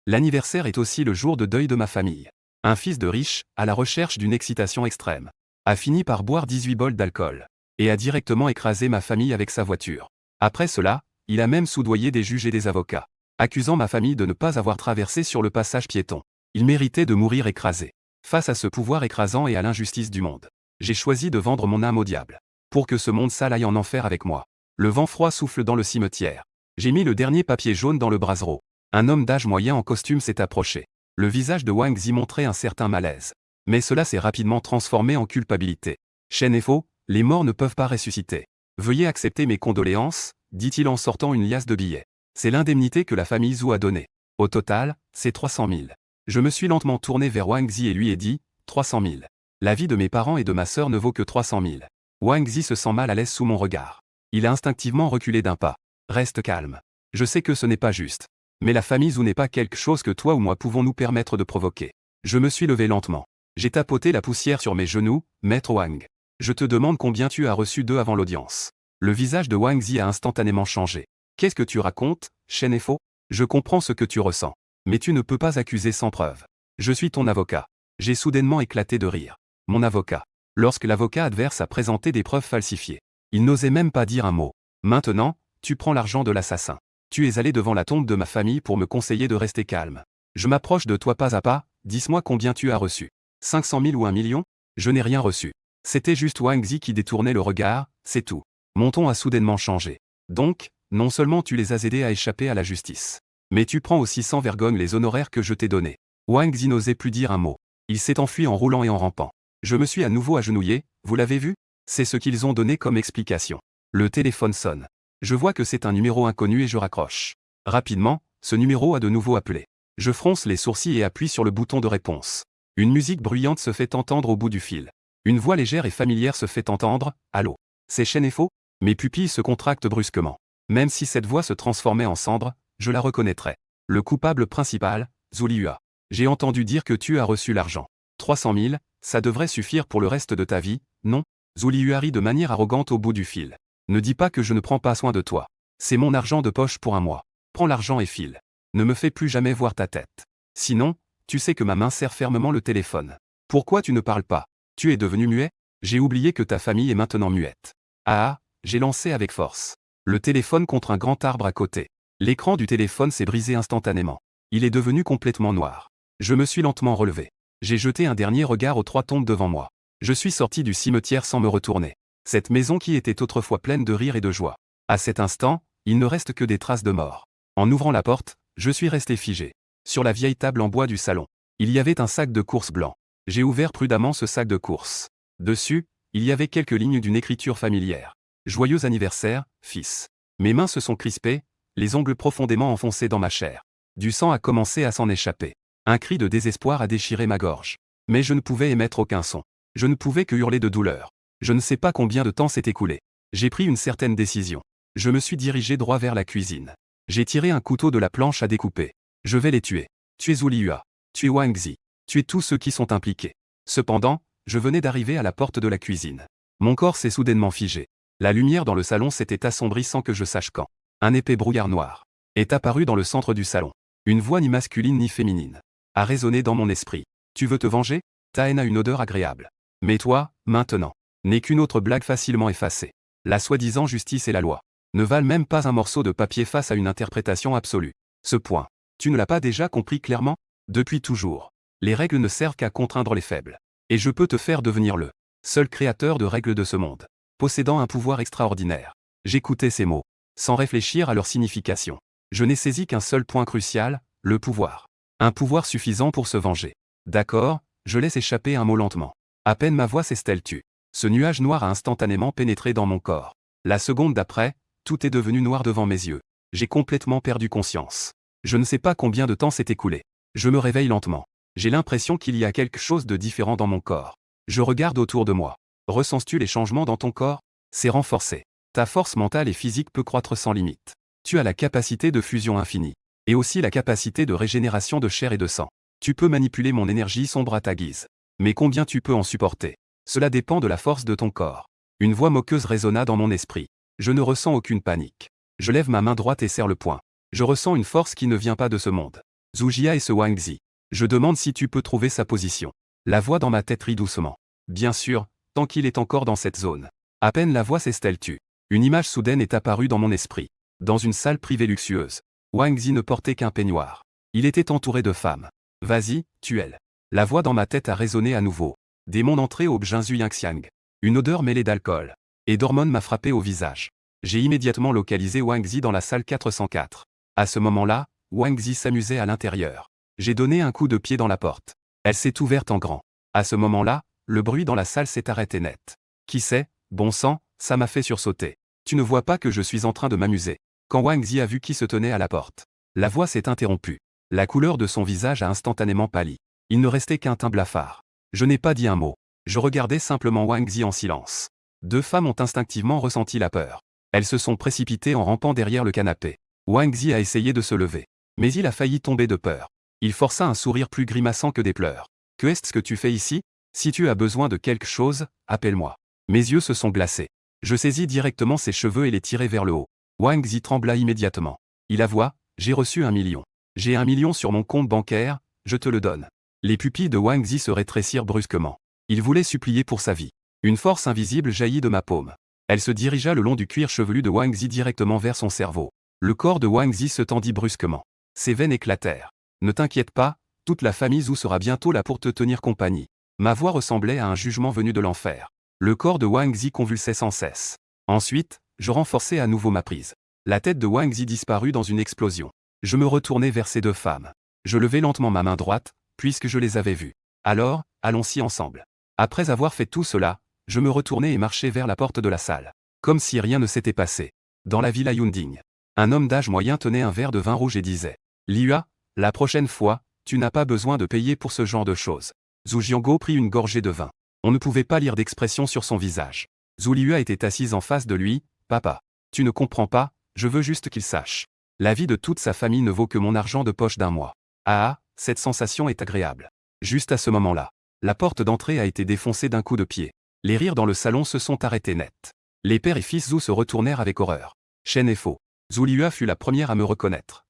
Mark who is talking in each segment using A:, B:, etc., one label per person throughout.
A: L'anniversaire est aussi le jour de deuil de ma famille. Un fils de riche, à la recherche d'une excitation extrême, a fini par boire 18 bols d'alcool et a directement écrasé ma famille avec sa voiture. Après cela, il a même soudoyé des juges et des avocats, accusant ma famille de ne pas avoir traversé sur le passage piéton. Il méritait de mourir écrasé. Face à ce pouvoir écrasant et à l'injustice du monde, j'ai choisi de vendre mon âme au diable, pour que ce monde sale aille en enfer avec moi. Le vent froid souffle dans le cimetière. J'ai mis le dernier papier jaune dans le brasero. Un homme d'âge moyen en costume s'est approché. Le visage de Wang Zi montrait un certain malaise. Mais cela s'est rapidement transformé en culpabilité. Shen est faux, les morts ne peuvent pas ressusciter. Veuillez accepter mes condoléances, dit-il en sortant une liasse de billets. C'est l'indemnité que la famille Zhou a donnée. Au total, c'est 300 000. Je me suis lentement tourné vers Wang Zi et lui ai dit, 300 000. La vie de mes parents et de ma sœur ne vaut que 300 000. Wang Zi se sent mal à l'aise sous mon regard. Il a instinctivement reculé d'un pas. Reste calme. Je sais que ce n'est pas juste. Mais la famille Zhou n'est pas quelque chose que toi ou moi pouvons nous permettre de provoquer. Je me suis levé lentement. J'ai tapoté la poussière sur mes genoux, maître Wang. Je te demande combien tu as reçu d'eux avant l'audience. Le visage de Wang Zi a instantanément changé. Qu'est-ce que tu racontes, Shen est faux? Je comprends ce que tu ressens. Mais tu ne peux pas accuser sans preuve. Je suis ton avocat. J'ai soudainement éclaté de rire. Mon avocat. Lorsque l'avocat adverse a présenté des preuves falsifiées, il n'osait même pas dire un mot. Maintenant, tu prends l'argent de l'assassin. Tu es allé devant la tombe de ma famille pour me conseiller de rester calme. Je m'approche de toi pas à pas, dis-moi combien tu as reçu. 500 000 ou 1 million? Je n'ai rien reçu. C'était juste Wang Zi qui détournait le regard, c'est tout. Mon ton a soudainement changé. Donc, non seulement tu les as aidés à échapper à la justice, mais tu prends aussi sans vergogne les honoraires que je t'ai donnés. Wang Zi n'osait plus dire un mot. Il s'est enfui en roulant et en rampant. Je me suis à nouveau agenouillé, vous l'avez vu? C'est ce qu'ils ont donné comme explication. Le téléphone sonne. Je vois que c'est un numéro inconnu et je raccroche. Rapidement, ce numéro a de nouveau appelé. Je fronce les sourcils et appuie sur le bouton de réponse. Une musique bruyante se fait entendre au bout du fil. Une voix légère et familière se fait entendre, allô? C'est Shen et faux? Mes pupilles se contractent brusquement. Même si cette voix se transformait en cendre, je la reconnaîtrais. Le coupable principal, Zhou Liyue. J'ai entendu dire que tu as reçu l'argent. 300 000, ça devrait suffire pour le reste de ta vie, non? Zhou Liyue rit de manière arrogante au bout du fil. Ne dis pas que je ne prends pas soin de toi. C'est mon argent de poche pour un mois. Prends l'argent et file. Ne me fais plus jamais voir ta tête. Sinon, tu sais que ma main serre fermement le téléphone. Pourquoi tu ne parles pas? Tu es devenu muet? J'ai oublié que ta famille est maintenant muette. Ah, j'ai lancé avec force. Le téléphone contre un grand arbre à côté. L'écran du téléphone s'est brisé instantanément. Il est devenu complètement noir. Je me suis lentement relevé. J'ai jeté un dernier regard aux 3 tombes devant moi. Je suis sorti du cimetière sans me retourner. Cette maison qui était autrefois pleine de rire et de joie. À cet instant, il ne reste que des traces de mort. En ouvrant la porte, je suis resté figé. Sur la vieille table en bois du salon, il y avait un sac de course blanc. J'ai ouvert prudemment ce sac de course. Dessus, il y avait quelques lignes d'une écriture familière. Joyeux anniversaire, fils. Mes mains se sont crispées, les ongles profondément enfoncés dans ma chair. Du sang a commencé à s'en échapper. Un cri de désespoir a déchiré ma gorge. Mais je ne pouvais émettre aucun son. Je ne pouvais que hurler de douleur. Je ne sais pas combien de temps s'est écoulé. J'ai pris une certaine décision. Je me suis dirigé droit vers la cuisine. J'ai tiré un couteau de la planche à découper. Je vais les tuer. Tu es Zhou Liyue. Tu es Wang Zi. Tu es tous ceux qui sont impliqués. Cependant, je venais d'arriver à la porte de la cuisine. Mon corps s'est soudainement figé. La lumière dans le salon s'était assombrie sans que je sache quand. Un épais brouillard noir est apparu dans le centre du salon. Une voix ni masculine ni féminine a résonné dans mon esprit. Tu veux te venger? Ta haine a une odeur agréable. Mais toi, maintenant, n'est qu'une autre blague facilement effacée. La soi-disant justice et la loi ne valent même pas un morceau de papier face à une interprétation absolue. Ce point, tu ne l'as pas déjà compris clairement? Depuis toujours, les règles ne servent qu'à contraindre les faibles. Et je peux te faire devenir le seul créateur de règles de ce monde, possédant un pouvoir extraordinaire. J'écoutais ces mots, sans réfléchir à leur signification. Je n'ai saisi qu'un seul point crucial, le pouvoir. Un pouvoir suffisant pour se venger. D'accord, je laisse échapper un mot lentement. À peine ma voix s'estelle-tu. Ce nuage noir a instantanément pénétré dans mon corps. La seconde d'après, tout est devenu noir devant mes yeux. J'ai complètement perdu conscience. Je ne sais pas combien de temps s'est écoulé. Je me réveille lentement. J'ai l'impression qu'il y a quelque chose de différent dans mon corps. Je regarde autour de moi. Ressens-tu les changements dans ton corps? C'est renforcé. Ta force mentale et physique peut croître sans limite. Tu as la capacité de fusion infinie. Et aussi la capacité de régénération de chair et de sang. Tu peux manipuler mon énergie sombre à ta guise. Mais combien tu peux en supporter? Cela dépend de la force de ton corps. Une voix moqueuse résonna dans mon esprit. Je ne ressens aucune panique. Je lève ma main droite et serre le poing. Je ressens une force qui ne vient pas de ce monde. Zujia et ce Wang Zi. Je demande si tu peux trouver sa position. La voix dans ma tête rit doucement. Bien sûr, tant qu'il est encore dans cette zone. À peine la voix s'estelle-tu. Une image soudaine est apparue dans mon esprit. Dans une salle privée luxueuse. Wang Zi ne portait qu'un peignoir. Il était entouré de femmes. Vas-y, tue-elle. La voix dans ma tête a résonné à nouveau. Démon entré au Bjinzu Yangxiang. Une odeur mêlée d'alcool et d'hormones m'a frappé au visage. J'ai immédiatement localisé Wang Zi dans la salle 404. À ce moment-là, Wang Zi s'amusait à l'intérieur. J'ai donné un coup de pied dans la porte. Elle s'est ouverte en grand. À ce moment-là, le bruit dans la salle s'est arrêté net. Qui sait, bon sang, ça m'a fait sursauter. Tu ne vois pas que je suis en train de m'amuser. Quand Wang Zi a vu qui se tenait à la porte, la voix s'est interrompue. La couleur de son visage a instantanément pâli. Il ne restait qu'un teint blafard. Je n'ai pas dit un mot. Je regardais simplement Wang Zi en silence. Deux femmes ont instinctivement ressenti la peur. Elles se sont précipitées en rampant derrière le canapé. Wang Zi a essayé de se lever. Mais il a failli tomber de peur. Il força un sourire plus grimaçant que des pleurs. Que est-ce que tu fais ici? Si tu as besoin de quelque chose, appelle-moi. Mes yeux se sont glacés. Je saisis directement ses cheveux et les tirai vers le haut. Wang Zi trembla immédiatement. Il avoua, j'ai reçu 1 million. J'ai 1 million sur mon compte bancaire, je te le donne. Les pupilles de Wang Zi se rétrécirent brusquement. Il voulait supplier pour sa vie. Une force invisible jaillit de ma paume. Elle se dirigea le long du cuir chevelu de Wang Zi directement vers son cerveau. Le corps de Wang Zi se tendit brusquement. Ses veines éclatèrent. Ne t'inquiète pas, toute la famille Zhu sera bientôt là pour te tenir compagnie. Ma voix ressemblait à un jugement venu de l'enfer. Le corps de Wang Zi convulsait sans cesse. Ensuite, je renforçai à nouveau ma prise. La tête de Wang Zi disparut dans une explosion. Je me retournai vers ces deux femmes. Je levai lentement ma main droite, puisque je les avais vues. Alors, allons-y ensemble. Après avoir fait tout cela, je me retournai et marchai vers la porte de la salle. Comme si rien ne s'était passé. Dans la villa Yunding. Un homme d'âge moyen tenait un verre de vin rouge et disait « Liua, la prochaine fois, tu n'as pas besoin de payer pour ce genre de choses. » Zhu Jianguo prit une gorgée de vin. On ne pouvait pas lire d'expression sur son visage. Zhu Liua était assise en face de lui. « Papa. Tu ne comprends pas, je veux juste qu'il sache. La vie de toute sa famille ne vaut que mon argent de poche d'un mois. Ah, cette sensation est agréable. » Juste à ce moment-là, la porte d'entrée a été défoncée d'un coup de pied. Les rires dans le salon se sont arrêtés net. Les père et fils Zhu se retournèrent avec horreur. Chen est faux. Zhu Liua fut la première à me reconnaître.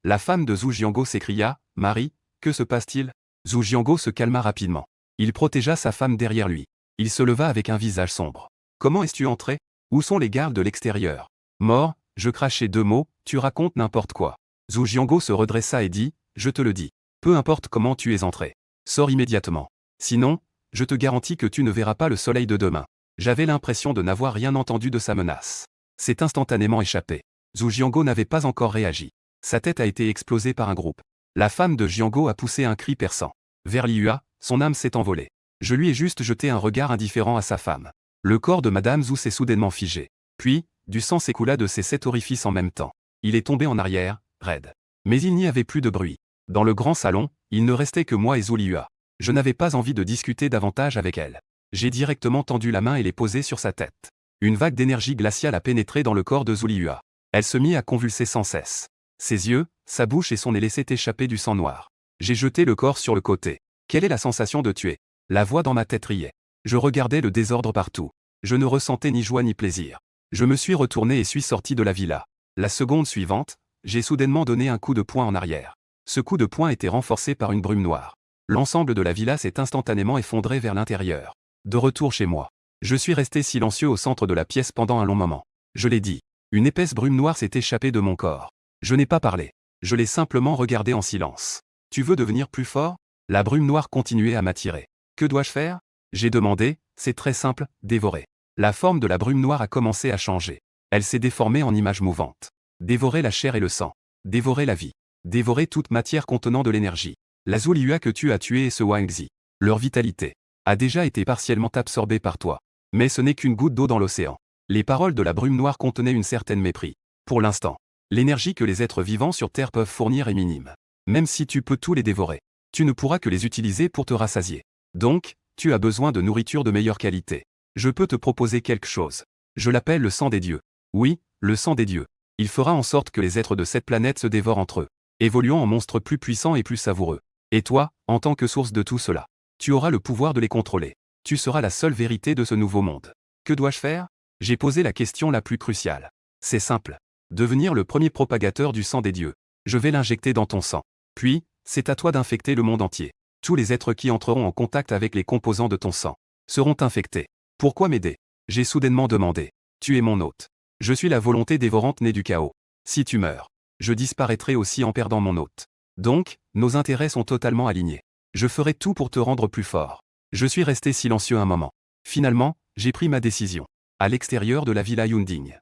A: La femme de Zhu Jianguo s'écria « Marie, que se passe-t-il » Zhu Jianguo se calma rapidement. Il protégea sa femme derrière lui. Il se leva avec un visage sombre. « Comment es-tu entré? Où sont les gardes de l'extérieur » Mort, je crachai 2 mots, tu racontes n'importe quoi. Zhu Jianguo se redressa et dit « Je te le dis. Peu importe comment tu es entré. Sors immédiatement. Sinon, je te garantis que tu ne verras pas le soleil de demain. » J'avais l'impression de n'avoir rien entendu de sa menace. C'est instantanément échappé. Zhu Jianguo n'avait pas encore réagi. Sa tête a été explosée par un groupe. La femme de Jianguo a poussé un cri perçant. Vers Liua, son âme s'est envolée. Je lui ai juste jeté un regard indifférent à sa femme. Le corps de Madame Zhu s'est soudainement figé. Puis, du sang s'écoula de ses 7 orifices en même temps. Il est tombé en arrière, raide. Mais il n'y avait plus de bruit. Dans le grand salon, il ne restait que moi et Zhu Liua. Je n'avais pas envie de discuter davantage avec elle. J'ai directement tendu la main et l'ai posée sur sa tête. Une vague d'énergie glaciale a pénétré dans le corps de Zhu Liua. Elle se mit à convulser sans cesse. Ses yeux, sa bouche et son nez laissaient échapper du sang noir. J'ai jeté le corps sur le côté. Quelle est la sensation de tuer? La voix dans ma tête riait. Je regardais le désordre partout. Je ne ressentais ni joie ni plaisir. Je me suis retourné et suis sorti de la villa. La seconde suivante, j'ai soudainement donné un coup de poing en arrière. Ce coup de poing était renforcé par une brume noire. L'ensemble de la villa s'est instantanément effondré vers l'intérieur. De retour chez moi. Je suis resté silencieux au centre de la pièce pendant un long moment. Je l'ai dit. Une épaisse brume noire s'est échappée de mon corps. Je n'ai pas parlé. Je l'ai simplement regardé en silence. Tu veux devenir plus fort? La brume noire continuait à m'attirer. Que dois-je faire? J'ai demandé. C'est très simple, dévorer. La forme de la brume noire a commencé à changer. Elle s'est déformée en images mouvantes. Dévorer la chair et le sang. Dévorer la vie. Dévorer toute matière contenant de l'énergie. La Zhu Liua que tu as tuée et ce Wang Zi. Leur vitalité a déjà été partiellement absorbée par toi. Mais ce n'est qu'une goutte d'eau dans l'océan. Les paroles de la brume noire contenaient une certaine mépris. Pour l'instant, l'énergie que les êtres vivants sur Terre peuvent fournir est minime. Même si tu peux tous les dévorer, tu ne pourras que les utiliser pour te rassasier. Donc, tu as besoin de nourriture de meilleure qualité. Je peux te proposer quelque chose. Je l'appelle le sang des dieux. Oui, le sang des dieux. Il fera en sorte que les êtres de cette planète se dévorent entre eux, évoluant en monstres plus puissants et plus savoureux. Et toi, en tant que source de tout cela, tu auras le pouvoir de les contrôler. Tu seras la seule vérité de ce nouveau monde. Que dois-je faire? J'ai posé la question la plus cruciale. C'est simple. Devenir le premier propagateur du sang des dieux. Je vais l'injecter dans ton sang. Puis, c'est à toi d'infecter le monde entier. Tous les êtres qui entreront en contact avec les composants de ton sang seront infectés. Pourquoi m'aider? J'ai soudainement demandé. Tu es mon hôte. Je suis la volonté dévorante née du chaos. Si tu meurs, je disparaîtrai aussi en perdant mon hôte. Donc, nos intérêts sont totalement alignés. Je ferai tout pour te rendre plus fort. Je suis resté silencieux un moment. Finalement, j'ai pris ma décision. À l'extérieur de la villa Yunding.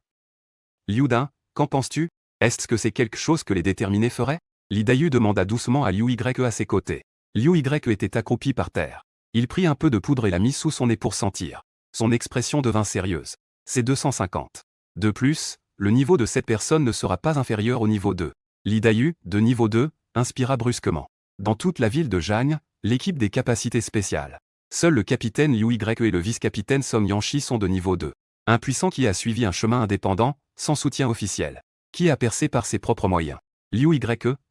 A: Liu Dan, qu'en penses-tu? Est-ce que c'est quelque chose que les déterminés feraient? Li Dayu demanda doucement à Liu Ye à ses côtés. Liu Ye était accroupi par terre. Il prit un peu de poudre et la mit sous son nez pour sentir. Son expression devint sérieuse. C'est 250. De plus, le niveau de cette personne ne sera pas inférieur au niveau 2. Li Dayu, de niveau 2, inspira brusquement. Dans toute la ville de Jang, l'équipe des capacités spéciales. Seul le capitaine Liu Ye et le vice-capitaine Song Yanshi sont de niveau 2. Un puissant qui a suivi un chemin indépendant, sans soutien officiel. Qui a percé par ses propres moyens. Liu Ye,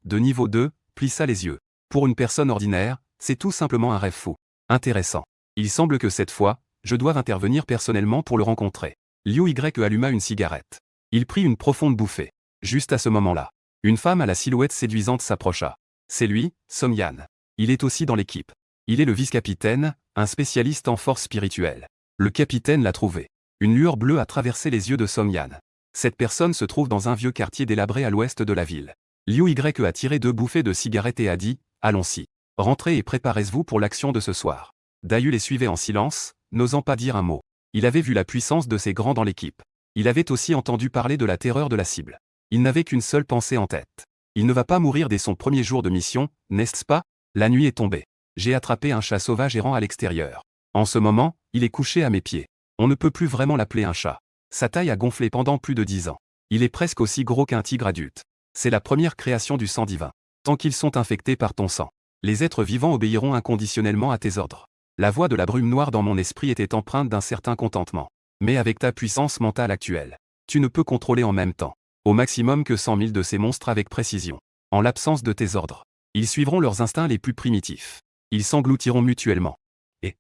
A: de niveau 2, plissa les yeux. Pour une personne ordinaire, c'est tout simplement un rêve fou. Intéressant. Il semble que cette fois, je doive intervenir personnellement pour le rencontrer. Liu Ye alluma une cigarette. Il prit une profonde bouffée. Juste à ce moment-là, une femme à la silhouette séduisante s'approcha. C'est lui, Song Yan. Il est aussi dans l'équipe. Il est le vice-capitaine, un spécialiste en force spirituelle. Le capitaine l'a trouvé. Une lueur bleue a traversé les yeux de Song Yan. Cette personne se trouve dans un vieux quartier délabré à l'ouest de la ville. Liu Ye a tiré 2 bouffées de cigarette et a dit « Allons-y. Rentrez et préparez-vous pour l'action de ce soir. » Dayu les suivait en silence, n'osant pas dire un mot. Il avait vu la puissance de ces grands dans l'équipe. Il avait aussi entendu parler de la terreur de la cible. Il n'avait qu'une seule pensée en tête. Il ne va pas mourir dès son premier jour de mission, n'est-ce pas? La nuit est tombée. J'ai attrapé un chat sauvage errant à l'extérieur. En ce moment, il est couché à mes pieds. On ne peut plus vraiment l'appeler un chat. Sa taille a gonflé pendant plus de 10 ans. Il est presque aussi gros qu'un tigre adulte. C'est la première création du sang divin. Tant qu'ils sont infectés par ton sang, les êtres vivants obéiront inconditionnellement à tes ordres. La voix de la brume noire dans mon esprit était empreinte d'un certain contentement. Mais avec ta puissance mentale actuelle, tu ne peux contrôler en même temps, au maximum que 100 000 de ces monstres avec précision. En l'absence de tes ordres, ils suivront leurs instincts les plus primitifs. Ils s'engloutiront mutuellement. Et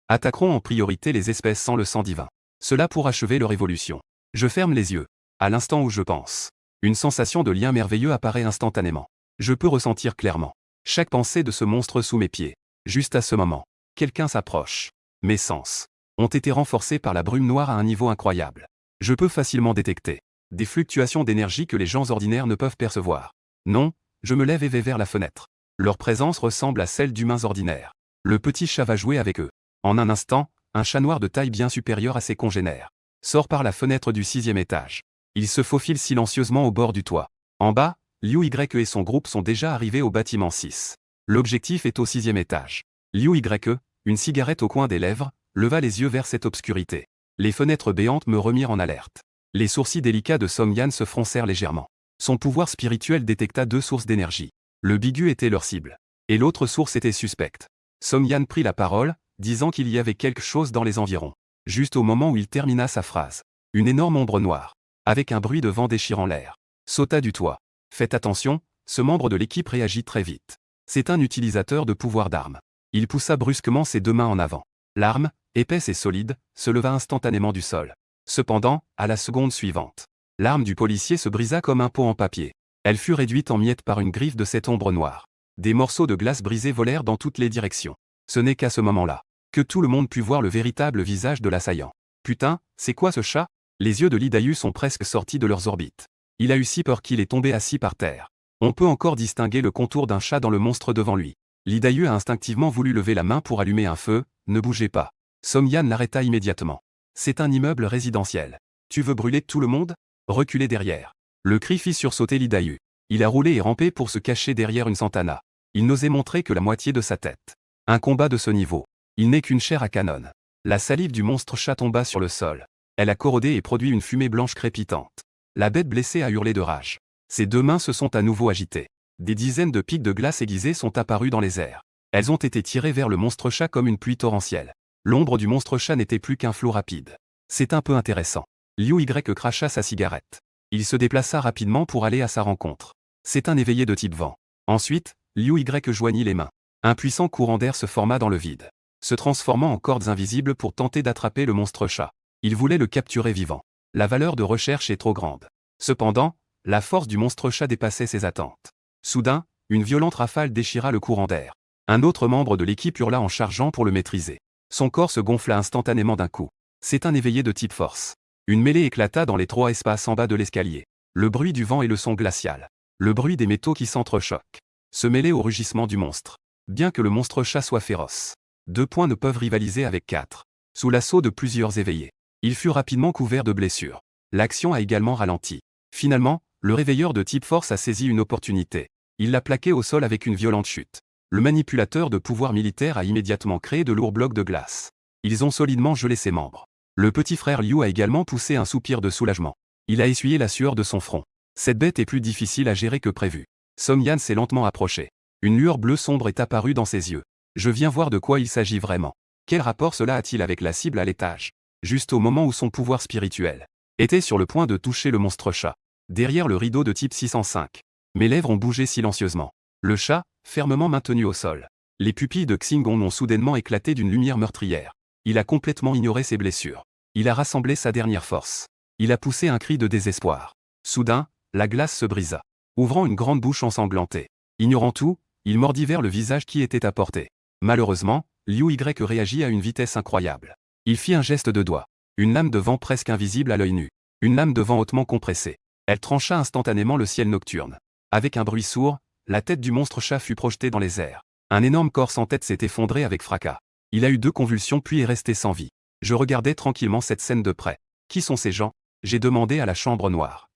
A: attaqueront en priorité les espèces sans le sang divin. Cela pour achever leur évolution. Je ferme les yeux. À l'instant où je pense, une sensation de lien merveilleux apparaît instantanément. Je peux ressentir clairement chaque pensée de ce monstre sous mes pieds. Juste à ce moment, quelqu'un s'approche. Mes sens ont été renforcés par la brume noire à un niveau incroyable. Je peux facilement détecter des fluctuations d'énergie que les gens ordinaires ne peuvent percevoir. Non, je me lève et vais vers la fenêtre. Leur présence ressemble à celle d'humains ordinaires. Le petit chat va jouer avec eux. En un instant, un chat noir de taille bien supérieure à ses congénères sort par la fenêtre du 6e étage. Il se faufile silencieusement au bord du toit. En bas, Liu Ye et son groupe sont déjà arrivés au bâtiment 6. L'objectif est au 6e étage. Liu Ye, une cigarette au coin des lèvres, leva les yeux vers cette obscurité. Les fenêtres béantes me remirent en alerte. Les sourcils délicats de Song Yan se froncèrent légèrement. Son pouvoir spirituel détecta 2 sources d'énergie. Le bigu était leur cible. Et l'autre source était suspecte. Song Yan prit la parole, disant qu'il y avait quelque chose dans les environs. Juste au moment où il termina sa phrase, une énorme ombre noire, avec un bruit de vent déchirant l'air, sauta du toit. Faites attention, ce membre de l'équipe réagit très vite. C'est un utilisateur de pouvoir d'arme. Il poussa brusquement ses 2 mains en avant. L'arme, épaisse et solide, se leva instantanément du sol. Cependant, à la seconde suivante, l'arme du policier se brisa comme un pot en papier. Elle fut réduite en miettes par une griffe de cette ombre noire. Des morceaux de glace brisés volèrent dans toutes les directions. Ce n'est qu'à ce moment-là que tout le monde put voir le véritable visage de l'assaillant. Putain, c'est quoi ce chat? Les yeux de Li Dayu sont presque sortis de leurs orbites. Il a eu si peur qu'il est tombé assis par terre. On peut encore distinguer le contour d'un chat dans le monstre devant lui. Li Dayu a instinctivement voulu lever la main pour allumer un feu. Ne bougez pas. Song Yan l'arrêta immédiatement. C'est un immeuble résidentiel. Tu veux brûler tout le monde? Reculez derrière. Le cri fit sursauter Li Dayu. Il a roulé et rampé pour se cacher derrière une santana. Il n'osait montrer que la moitié de sa tête. Un combat de ce niveau. Il n'est qu'une chair à canon. La salive du monstre chat tomba sur le sol. Elle a corrodé et produit une fumée blanche crépitante. La bête blessée a hurlé de rage. Ses 2 mains se sont à nouveau agitées. Des dizaines de pics de glace aiguisés sont apparus dans les airs. Elles ont été tirées vers le monstre chat comme une pluie torrentielle. L'ombre du monstre chat n'était plus qu'un flot rapide. C'est un peu intéressant. Liu Ye cracha sa cigarette. Il se déplaça rapidement pour aller à sa rencontre. C'est un éveillé de type vent. Ensuite, Liu Ye joignit les mains. Un puissant courant d'air se forma dans le vide, se transformant en cordes invisibles pour tenter d'attraper le monstre chat. Il voulait le capturer vivant. La valeur de recherche est trop grande. Cependant, la force du monstre chat dépassait ses attentes. Soudain, Une violente rafale déchira le courant d'air. Un autre membre de l'équipe hurla en chargeant pour le maîtriser. Son corps se gonfla instantanément d'un coup. C'est un éveillé de type force. Une mêlée éclata dans les 3 espaces en bas de l'escalier. Le bruit du vent et le son glacial. Le bruit des métaux qui s'entrechoquent. Se mêler au rugissement du monstre. Bien que le monstre chat soit féroce. 2 points ne peuvent rivaliser avec 4. Sous l'assaut de plusieurs éveillés. Il fut rapidement couvert de blessures. L'action a également ralenti. Finalement, le réveilleur de type force a saisi une opportunité. Il l'a plaqué au sol avec une violente chute. Le manipulateur de pouvoir militaire a immédiatement créé de lourds blocs de glace. Ils ont solidement gelé ses membres. Le petit frère Liu a également poussé un soupir de soulagement. Il a essuyé la sueur de son front. Cette bête est plus difficile à gérer que prévu. Song Yan s'est lentement approché. Une lueur bleue sombre est apparue dans ses yeux. Je viens voir de quoi il s'agit vraiment. Quel rapport cela a-t-il avec la cible à l'étage? Juste au moment où son pouvoir spirituel était sur le point de toucher le monstre chat. Derrière le rideau de type 605. Mes lèvres ont bougé silencieusement. Le chat, fermement maintenu au sol. Les pupilles de Xinggong ont soudainement éclaté d'une lumière meurtrière. Il a complètement ignoré ses blessures. Il a rassemblé sa dernière force. Il a poussé un cri de désespoir. Soudain, la glace se brisa. Ouvrant une grande bouche ensanglantée. Ignorant tout, il mordit vers le visage qui était à portée. Malheureusement, Liu Y réagit à une vitesse incroyable. Il fit un geste de doigt. Une lame de vent presque invisible à l'œil nu. Une lame de vent hautement compressée. Elle trancha instantanément le ciel nocturne. Avec un bruit sourd, la tête du monstre chat fut projetée dans les airs. Un énorme corps sans tête s'est effondré avec fracas. Il a eu 2 convulsions puis est resté sans vie. Je regardais tranquillement cette scène de près. Qui sont ces gens? J'ai demandé à la chambre noire.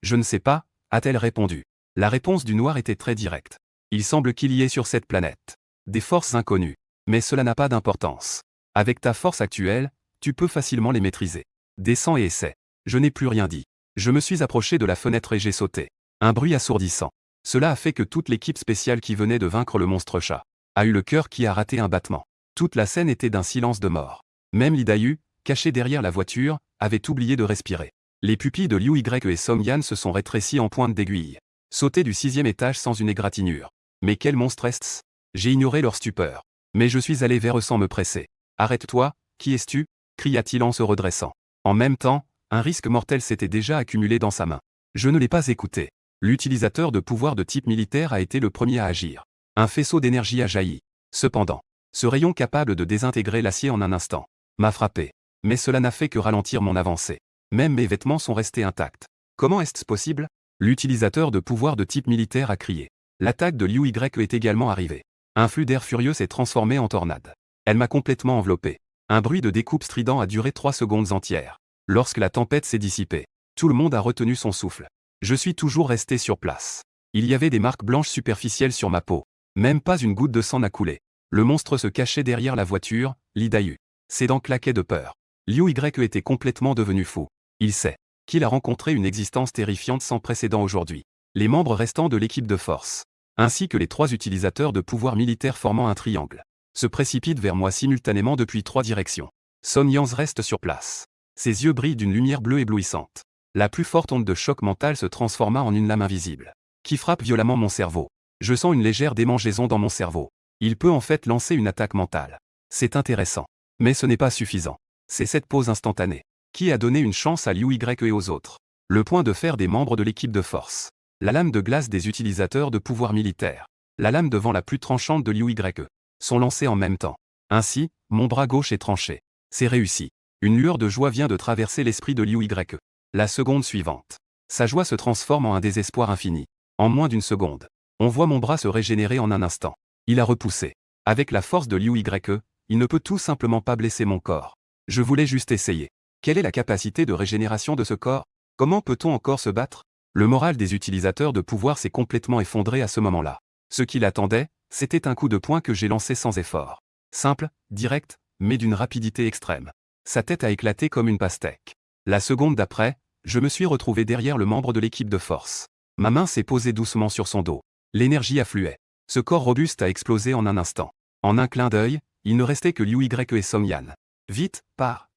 A: Je ne sais pas, a-t-elle répondu. La réponse du noir était très directe. Il semble qu'il y ait sur cette planète des forces inconnues. Mais cela n'a pas d'importance. Avec ta force actuelle, tu peux facilement les maîtriser. Descends et essaie. Je n'ai plus rien dit. Je me suis approché de la fenêtre et j'ai sauté. Un bruit assourdissant. Cela a fait que toute l'équipe spéciale qui venait de vaincre le monstre chat a eu le cœur qui a raté un battement. Toute la scène était d'un silence de mort. Même Li Dayu, caché derrière la voiture, avait oublié de respirer. Les pupilles de Liu Y et Song Yan se sont rétrécies en pointe d'aiguille. Sauter du 6e étage sans une égratignure. Mais quel monstre est-ce? J'ai ignoré leur stupeur. Mais je suis allé vers eux sans me presser. Arrête-toi, qui es-tu? Cria-t-il en se redressant. En même temps, un risque mortel s'était déjà accumulé dans sa main. Je ne l'ai pas écouté. L'utilisateur de pouvoir de type militaire a été le premier à agir. Un faisceau d'énergie a jailli. Cependant, ce rayon capable de désintégrer l'acier en un instant m'a frappé. Mais cela n'a fait que ralentir mon avancée. Même mes vêtements sont restés intacts. Comment est-ce possible? L'utilisateur de pouvoir de type militaire a crié. L'attaque de Liu Y est également arrivée. Un flux d'air furieux s'est transformé en tornade. Elle m'a complètement enveloppé. Un bruit de découpe strident a duré 3 secondes entières. Lorsque la tempête s'est dissipée, tout le monde a retenu son souffle. Je suis toujours resté sur place. Il y avait des marques blanches superficielles sur ma peau. Même pas une goutte de sang n'a coulé. Le monstre se cachait derrière la voiture, Li Dayu. Ses dents claquaient de peur. Liu Y était complètement devenu fou. Il sait qu'il a rencontré une existence terrifiante sans précédent aujourd'hui. Les membres restants de l'équipe de force, ainsi que les 3 utilisateurs de pouvoir militaire formant un triangle, se précipitent vers moi simultanément depuis 3 directions. Song Yan reste sur place. Ses yeux brillent d'une lumière bleue éblouissante. La plus forte onde de choc mental se transforma en une lame invisible, qui frappe violemment mon cerveau. Je sens une légère démangeaison dans mon cerveau. Il peut en fait lancer une attaque mentale. C'est intéressant. Mais ce n'est pas suffisant. C'est cette pause instantanée qui a donné une chance à Liu Y et aux autres. Le point de fer des membres de l'équipe de force. La lame de glace des utilisateurs de pouvoir militaire. La lame de vent la plus tranchante de Liu Y sont lancées en même temps. Ainsi, mon bras gauche est tranché. C'est réussi. Une lueur de joie vient de traverser l'esprit de Liu Y. La seconde suivante. Sa joie se transforme en un désespoir infini. En moins d'une seconde, on voit mon bras se régénérer en un instant. Il a repoussé. Avec la force de Liu Y, il ne peut tout simplement pas blesser mon corps. Je voulais juste essayer. Quelle est la capacité de régénération de ce corps? Comment peut-on encore se battre? Le moral des utilisateurs de pouvoir s'est complètement effondré à ce moment-là. Ce qu'il attendait, c'était un coup de poing que j'ai lancé sans effort. Simple, direct, mais d'une rapidité extrême. Sa tête a éclaté comme une pastèque. La seconde d'après, je me suis retrouvé derrière le membre de l'équipe de force. Ma main s'est posée doucement sur son dos. L'énergie affluait. Ce corps robuste a explosé en un instant. En un clin d'œil, il ne restait que Liu Y et Song Yan. Vite, pars!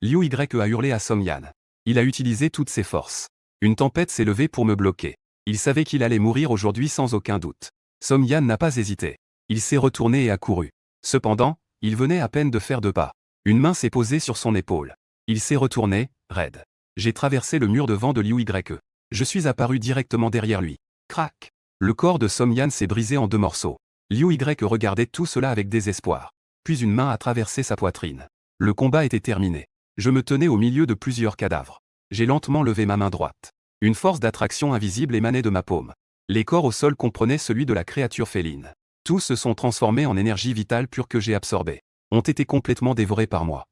A: Liu Y a hurlé à Song Yan. Il a utilisé toutes ses forces. Une tempête s'est levée pour me bloquer. Il savait qu'il allait mourir aujourd'hui sans aucun doute. Song Yan n'a pas hésité. Il s'est retourné et a couru. Cependant, il venait à peine de faire 2 pas. Une main s'est posée sur son épaule. Il s'est retourné, raide. J'ai traversé le mur de vent de Liu Y. Je suis apparu directement derrière lui. Crac! Le corps de Song-Yan s'est brisé en 2 morceaux. Liu Y regardait tout cela avec désespoir. Puis une main a traversé sa poitrine. Le combat était terminé. Je me tenais au milieu de plusieurs cadavres. J'ai lentement levé ma main droite. Une force d'attraction invisible émanait de ma paume. Les corps au sol comprenaient celui de la créature féline. Tous se sont transformés en énergie vitale pure que j'ai absorbée. Ont été complètement dévorés par moi.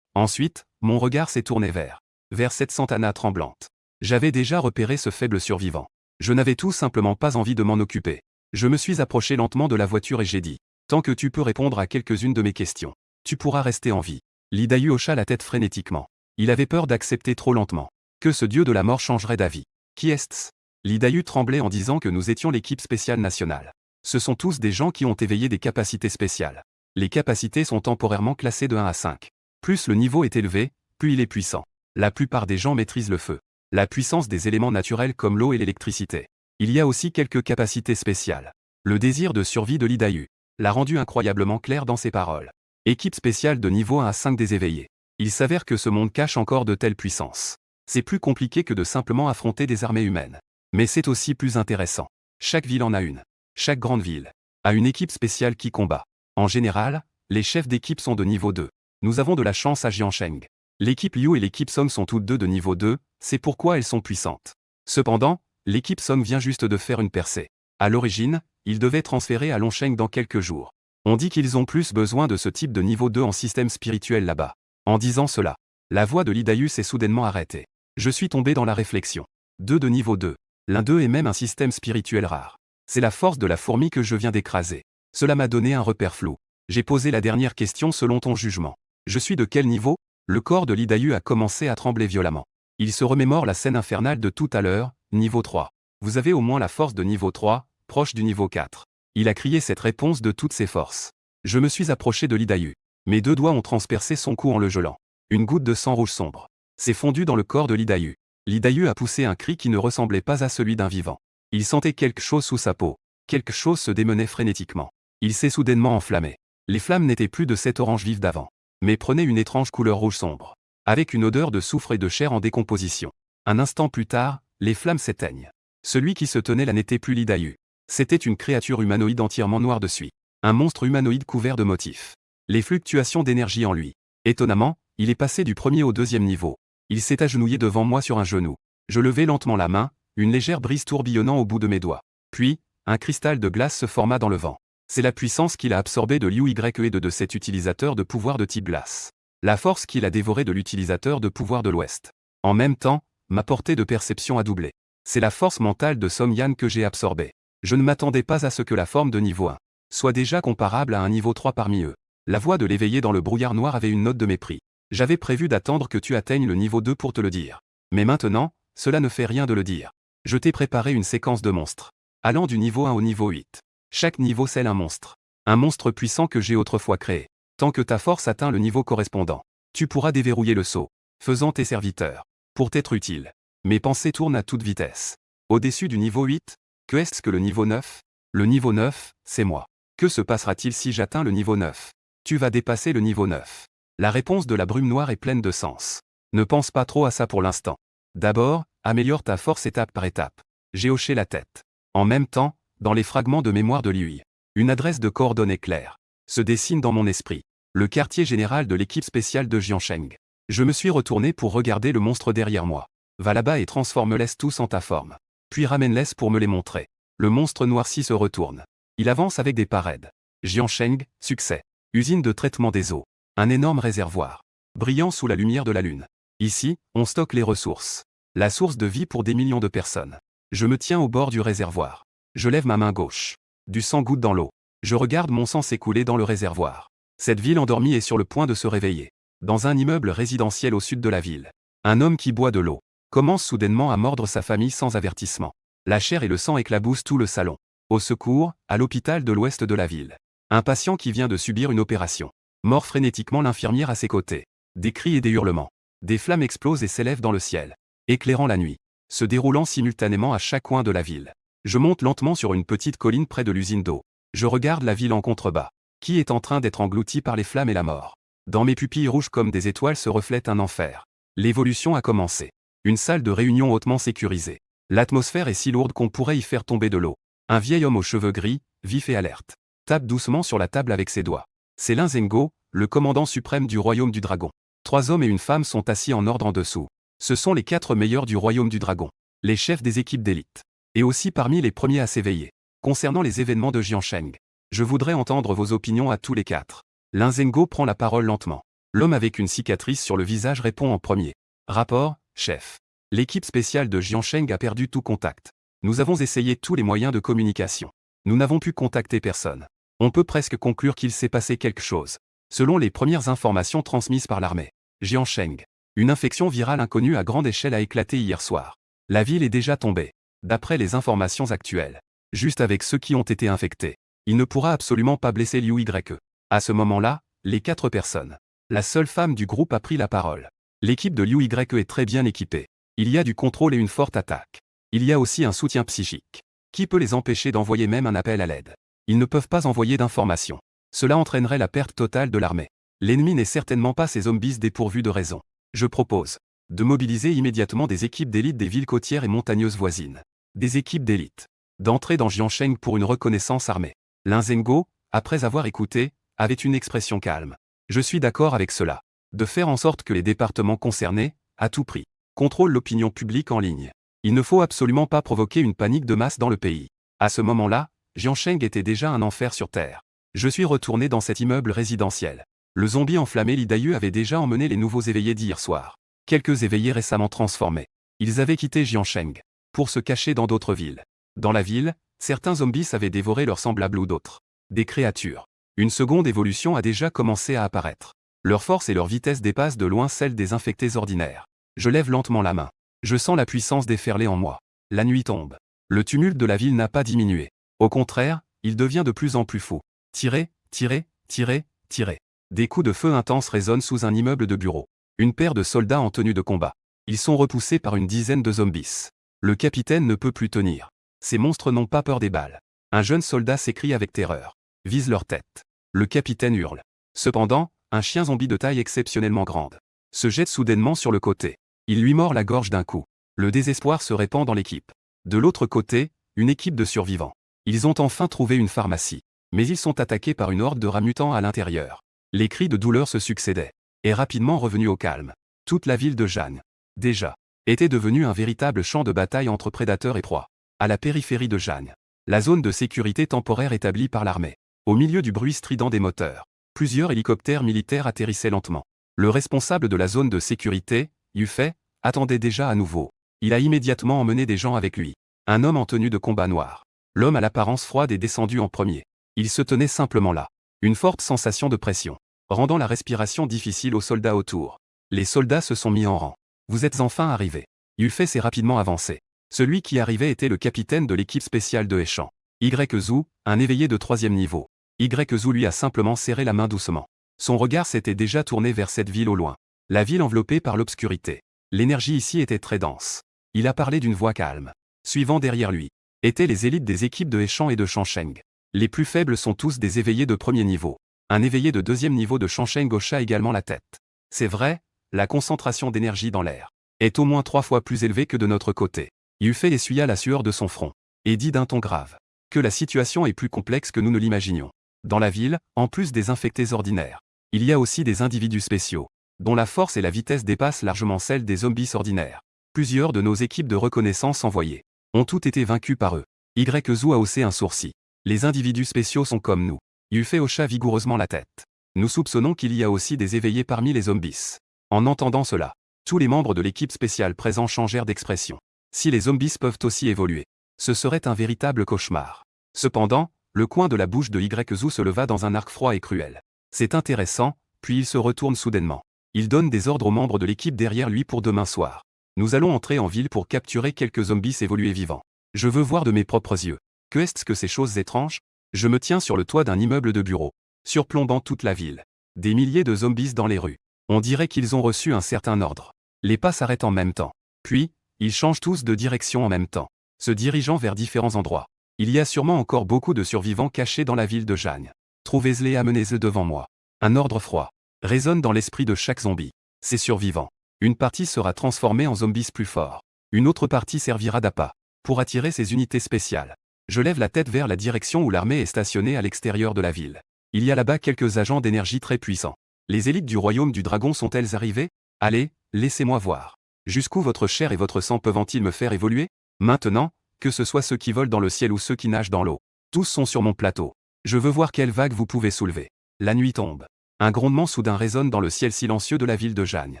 A: Ensuite, mon regard s'est tourné vers cette Santana tremblante. J'avais déjà repéré ce faible survivant. Je n'avais tout simplement pas envie de m'en occuper. Je me suis approché lentement de la voiture et j'ai dit « Tant que tu peux répondre à quelques-unes de mes questions, tu pourras rester en vie. » Lee Dayu hocha la tête frénétiquement. Il avait peur d'accepter trop lentement. Que ce dieu de la mort changerait d'avis. Qui est-ce? Lee Dayu tremblait en disant que nous étions l'équipe spéciale nationale. Ce sont tous des gens qui ont éveillé des capacités spéciales. Les capacités sont temporairement classées de 1 à 5. Plus le niveau est élevé, plus il est puissant. La plupart des gens maîtrisent le feu. La puissance des éléments naturels comme l'eau et l'électricité. Il y a aussi quelques capacités spéciales. Le désir de survie de Lee Dayu l'a rendu incroyablement clair dans ses paroles. Équipe spéciale de niveau 1 à 5 des éveillés. Il s'avère que ce monde cache encore de telles puissances. C'est plus compliqué que de simplement affronter des armées humaines. Mais c'est aussi plus intéressant. Chaque ville en a une. Chaque grande ville a une équipe spéciale qui combat. En général, les chefs d'équipe sont de niveau 2. Nous avons de la chance à Jiansheng. L'équipe Liu et l'équipe Song sont toutes deux de niveau 2, c'est pourquoi elles sont puissantes. Cependant, l'équipe Song vient juste de faire une percée. À l'origine, ils devaient transférer à Longsheng dans quelques jours. On dit qu'ils ont plus besoin de ce type de niveau 2 en système spirituel là-bas. En disant cela, la voix de Lee Dayu s'est soudainement arrêtée. Je suis tombé dans la réflexion. 2 de niveau 2. L'un d'eux est même un système spirituel rare. C'est la force de la fourmi que je viens d'écraser. Cela m'a donné un repère flou. J'ai posé la dernière question selon ton jugement. Je suis de quel niveau? Le corps de Lee Dayu a commencé à trembler violemment. Il se remémore la scène infernale de tout à l'heure, niveau 3. Vous avez au moins la force de niveau 3, proche du niveau 4. Il a crié cette réponse de toutes ses forces. Je me suis approché de Lee Dayu. Mes 2 doigts ont transpercé son cou en le gelant. Une goutte de sang rouge sombre s'est fondue dans le corps de Lee Dayu. Lee Dayu a poussé un cri qui ne ressemblait pas à celui d'un vivant. Il sentait quelque chose sous sa peau. Quelque chose se démenait frénétiquement. Il s'est soudainement enflammé. Les flammes n'étaient plus de cet orange vif d'avant, mais prenaient une étrange couleur rouge sombre, avec une odeur de soufre et de chair en décomposition. Un instant plus tard, les flammes s'éteignent. Celui qui se tenait là n'était plus Lee Dayu. C'était une créature humanoïde entièrement noire de suie. Un monstre humanoïde couvert de motifs. Les fluctuations d'énergie en lui. Étonnamment, il est passé du premier au 2e niveau. Il s'est agenouillé devant moi sur un genou. Je levai lentement la main, une légère brise tourbillonnant au bout de mes doigts. Puis, un cristal de glace se forma dans le vent. C'est la puissance qu'il a absorbée de Liu Y et de cet utilisateur de pouvoir de type glace. La force qu'il a dévorée de l'utilisateur de pouvoir de l'Ouest. En même temps, ma portée de perception a doublé. C'est la force mentale de Song-Yan que j'ai absorbée. Je ne m'attendais pas à ce que la forme de niveau 1 soit déjà comparable à un niveau 3 parmi eux. La voix de l'éveillé dans le brouillard noir avait une note de mépris. J'avais prévu d'attendre que tu atteignes le niveau 2 pour te le dire. Mais maintenant, cela ne fait rien de le dire. Je t'ai préparé une séquence de monstres. Allant du niveau 1 au niveau 8. Chaque niveau scelle un monstre. Un monstre puissant que j'ai autrefois créé. Tant que ta force atteint le niveau correspondant, tu pourras déverrouiller le sceau, faisant tes serviteurs. Pour t'être utile. Mes pensées tournent à toute vitesse. Au-dessus du niveau 8, que est-ce que le niveau 9? Le niveau 9, c'est moi. Que se passera-t-il si j'atteins le niveau 9? Tu vas dépasser le niveau 9. La réponse de la brume noire est pleine de sens. Ne pense pas trop à ça pour l'instant. D'abord, améliore ta force étape par étape. J'ai hoché la tête. En même temps, dans les fragments de mémoire de Liu, une adresse de coordonnées claire se dessine dans mon esprit. Le quartier général de l'équipe spéciale de Jiansheng. Je me suis retourné pour regarder le monstre derrière moi. Va là-bas et transforme-les tous en ta forme. Puis ramène-les pour me les montrer. Le monstre noirci se retourne. Il avance avec des pas raides. Jiansheng, succès. Usine de traitement des eaux. Un énorme réservoir. Brillant sous la lumière de la lune. Ici, on stocke les ressources. La source de vie pour des millions de personnes. Je me tiens au bord du réservoir. Je lève ma main gauche. Du sang goutte dans l'eau. Je regarde mon sang s'écouler dans le réservoir. Cette ville endormie est sur le point de se réveiller. Dans un immeuble résidentiel au sud de la ville. Un homme qui boit de l'eau commence soudainement à mordre sa famille sans avertissement. La chair et le sang éclaboussent tout le salon. Au secours, à l'hôpital de l'ouest de la ville. Un patient qui vient de subir une opération. Mord frénétiquement l'infirmière à ses côtés. Des cris et des hurlements. Des flammes explosent et s'élèvent dans le ciel, éclairant la nuit, se déroulant simultanément à chaque coin de la ville. Je monte lentement sur une petite colline près de l'usine d'eau. Je regarde la ville en contrebas, qui est en train d'être engloutie par les flammes et la mort. Dans mes pupilles rouges comme des étoiles se reflète un enfer. L'évolution a commencé. Une salle de réunion hautement sécurisée. L'atmosphère est si lourde qu'on pourrait y faire tomber de l'eau. Un vieil homme aux cheveux gris, vif et alerte, tape doucement sur la table avec ses doigts. C'est Linzengo, le commandant suprême du royaume du dragon. 3 hommes et une femme sont assis en ordre en dessous. Ce sont les 4 meilleurs du royaume du dragon. Les chefs des équipes d'élite. Et aussi parmi les premiers à s'éveiller. Concernant les événements de Jiansheng, je voudrais entendre vos opinions à tous les 4. Linzengo prend la parole lentement. L'homme avec une cicatrice sur le visage répond en premier. Rapport, chef. L'équipe spéciale de Jiansheng a perdu tout contact. Nous avons essayé tous les moyens de communication. Nous n'avons pu contacter personne. On peut presque conclure qu'il s'est passé quelque chose. Selon les premières informations transmises par l'armée, Jiansheng, une infection virale inconnue à grande échelle a éclaté hier soir. La ville est déjà tombée. D'après les informations actuelles, juste avec ceux qui ont été infectés, il ne pourra absolument pas blesser Liu Ye. À ce moment-là, les 4 personnes. La seule femme du groupe a pris la parole. L'équipe de Liu Ye est très bien équipée. Il y a du contrôle et une forte attaque. Il y a aussi un soutien psychique. Qui peut les empêcher d'envoyer même un appel à l'aide? Ils ne peuvent pas envoyer d'informations. Cela entraînerait la perte totale de l'armée. L'ennemi n'est certainement pas ces zombies dépourvus de raison. Je propose de mobiliser immédiatement des équipes d'élite des villes côtières et montagneuses voisines. Des équipes d'élite. D'entrer dans Jiansheng pour une reconnaissance armée. Linzengo, après avoir écouté, avait une expression calme. Je suis d'accord avec cela. De faire en sorte que les départements concernés, à tout prix, contrôlent l'opinion publique en ligne. Il ne faut absolument pas provoquer une panique de masse dans le pays. À ce moment-là, Jiansheng était déjà un enfer sur Terre. Je suis retourné dans cet immeuble résidentiel. Le zombie enflammé Li Dayu avait déjà emmené les nouveaux éveillés d'hier soir. Quelques éveillés récemment transformés. Ils avaient quitté Jiansheng pour se cacher dans d'autres villes. Dans la ville, certains zombies avaient dévoré leurs semblables ou d'autres. Des créatures. Une seconde évolution a déjà commencé à apparaître. Leur force et leur vitesse dépassent de loin celles des infectés ordinaires. Je lève lentement la main. Je sens la puissance déferler en moi. La nuit tombe. Le tumulte de la ville n'a pas diminué. Au contraire, il devient de plus en plus fou. Tirer, tirer, tirer, tirer. Des coups de feu intenses résonnent sous un immeuble de bureaux. Une paire de soldats en tenue de combat. Ils sont repoussés par une dizaine de zombies. Le capitaine ne peut plus tenir. Ces monstres n'ont pas peur des balles. Un jeune soldat s'écrie avec terreur. Vise leur tête. Le capitaine hurle. Cependant, un chien zombie de taille exceptionnellement grande se jette soudainement sur le côté. Il lui mord la gorge d'un coup. Le désespoir se répand dans l'équipe. De l'autre côté, une équipe de survivants. Ils ont enfin trouvé une pharmacie. Mais ils sont attaqués par une horde de rats mutants à l'intérieur. Les cris de douleur se succédaient. Et rapidement revenus au calme. Toute la ville de Jeanne, déjà, était devenue un véritable champ de bataille entre prédateurs et proies. À la périphérie de Jeanne, la zone de sécurité temporaire établie par l'armée. Au milieu du bruit strident des moteurs, plusieurs hélicoptères militaires atterrissaient lentement. Le responsable de la zone de sécurité, Yufei, attendait déjà à nouveau. Il a immédiatement emmené des gens avec lui. Un homme en tenue de combat noir. L'homme à l'apparence froide est descendu en premier. Il se tenait simplement là. Une forte sensation de pression, rendant la respiration difficile aux soldats autour. Les soldats se sont mis en rang. Vous êtes enfin arrivés. Yufei s'est rapidement avancé. Celui qui arrivait était le capitaine de l'équipe spéciale de Hechan. Yzu, un éveillé de 3e niveau. Yzu lui a simplement serré la main doucement. Son regard s'était déjà tourné vers cette ville au loin. La ville enveloppée par l'obscurité. L'énergie ici était très dense. Il a parlé d'une voix calme. Suivant derrière lui, étaient les élites des équipes de Hechan et de Shansheng. Les plus faibles sont tous des éveillés de 1er niveau. Un éveillé de 2e niveau de Shansheng hocha également la tête. C'est vrai, la concentration d'énergie dans l'air est au moins 3 fois plus élevée que de notre côté. Yufei essuya la sueur de son front et dit d'un ton grave que la situation est plus complexe que nous ne l'imaginions. Dans la ville, en plus des infectés ordinaires, il y a aussi des individus spéciaux, dont la force et la vitesse dépassent largement celles des zombies ordinaires. Plusieurs de nos équipes de reconnaissance envoyées ont toutes été vaincues par eux. Yzu a haussé un sourcil. Les individus spéciaux sont comme nous. Yufei hocha vigoureusement la tête. Nous soupçonnons qu'il y a aussi des éveillés parmi les zombies. En entendant cela, tous les membres de l'équipe spéciale présents changèrent d'expression. Si les zombies peuvent aussi évoluer, ce serait un véritable cauchemar. Cependant, le coin de la bouche de Yzu se leva dans un arc froid et cruel. C'est intéressant, puis il se retourne soudainement. Il donne des ordres aux membres de l'équipe derrière lui pour demain soir. Nous allons entrer en ville pour capturer quelques zombies évolués vivants. Je veux voir de mes propres yeux. Que est-ce que ces choses étranges? Je me tiens sur le toit d'un immeuble de bureau, surplombant toute la ville. Des milliers de zombies dans les rues. On dirait qu'ils ont reçu un certain ordre. Les pas s'arrêtent en même temps. Puis, ils changent tous de direction en même temps, se dirigeant vers différents endroits. Il y a sûrement encore beaucoup de survivants cachés dans la ville de Jeanne. Trouvez-les et amenez-les devant moi. Un ordre froid résonne dans l'esprit de chaque zombie. Ces survivants. Une partie sera transformée en zombies plus forts. Une autre partie servira d'appât. pour attirer ces unités spéciales. Je lève la tête vers la direction où l'armée est stationnée à l'extérieur de la ville. Il y a là-bas quelques agents d'énergie très puissants. Les élites du royaume du dragon sont-elles arrivées? Allez, laissez-moi voir. Jusqu'où votre chair et votre sang peuvent-ils me faire évoluer? Maintenant, que ce soit ceux qui volent dans le ciel ou ceux qui nagent dans l'eau. Tous sont sur mon plateau. Je veux voir quelle vague vous pouvez soulever. La nuit tombe. Un grondement soudain résonne dans le ciel silencieux de la ville de Jagne.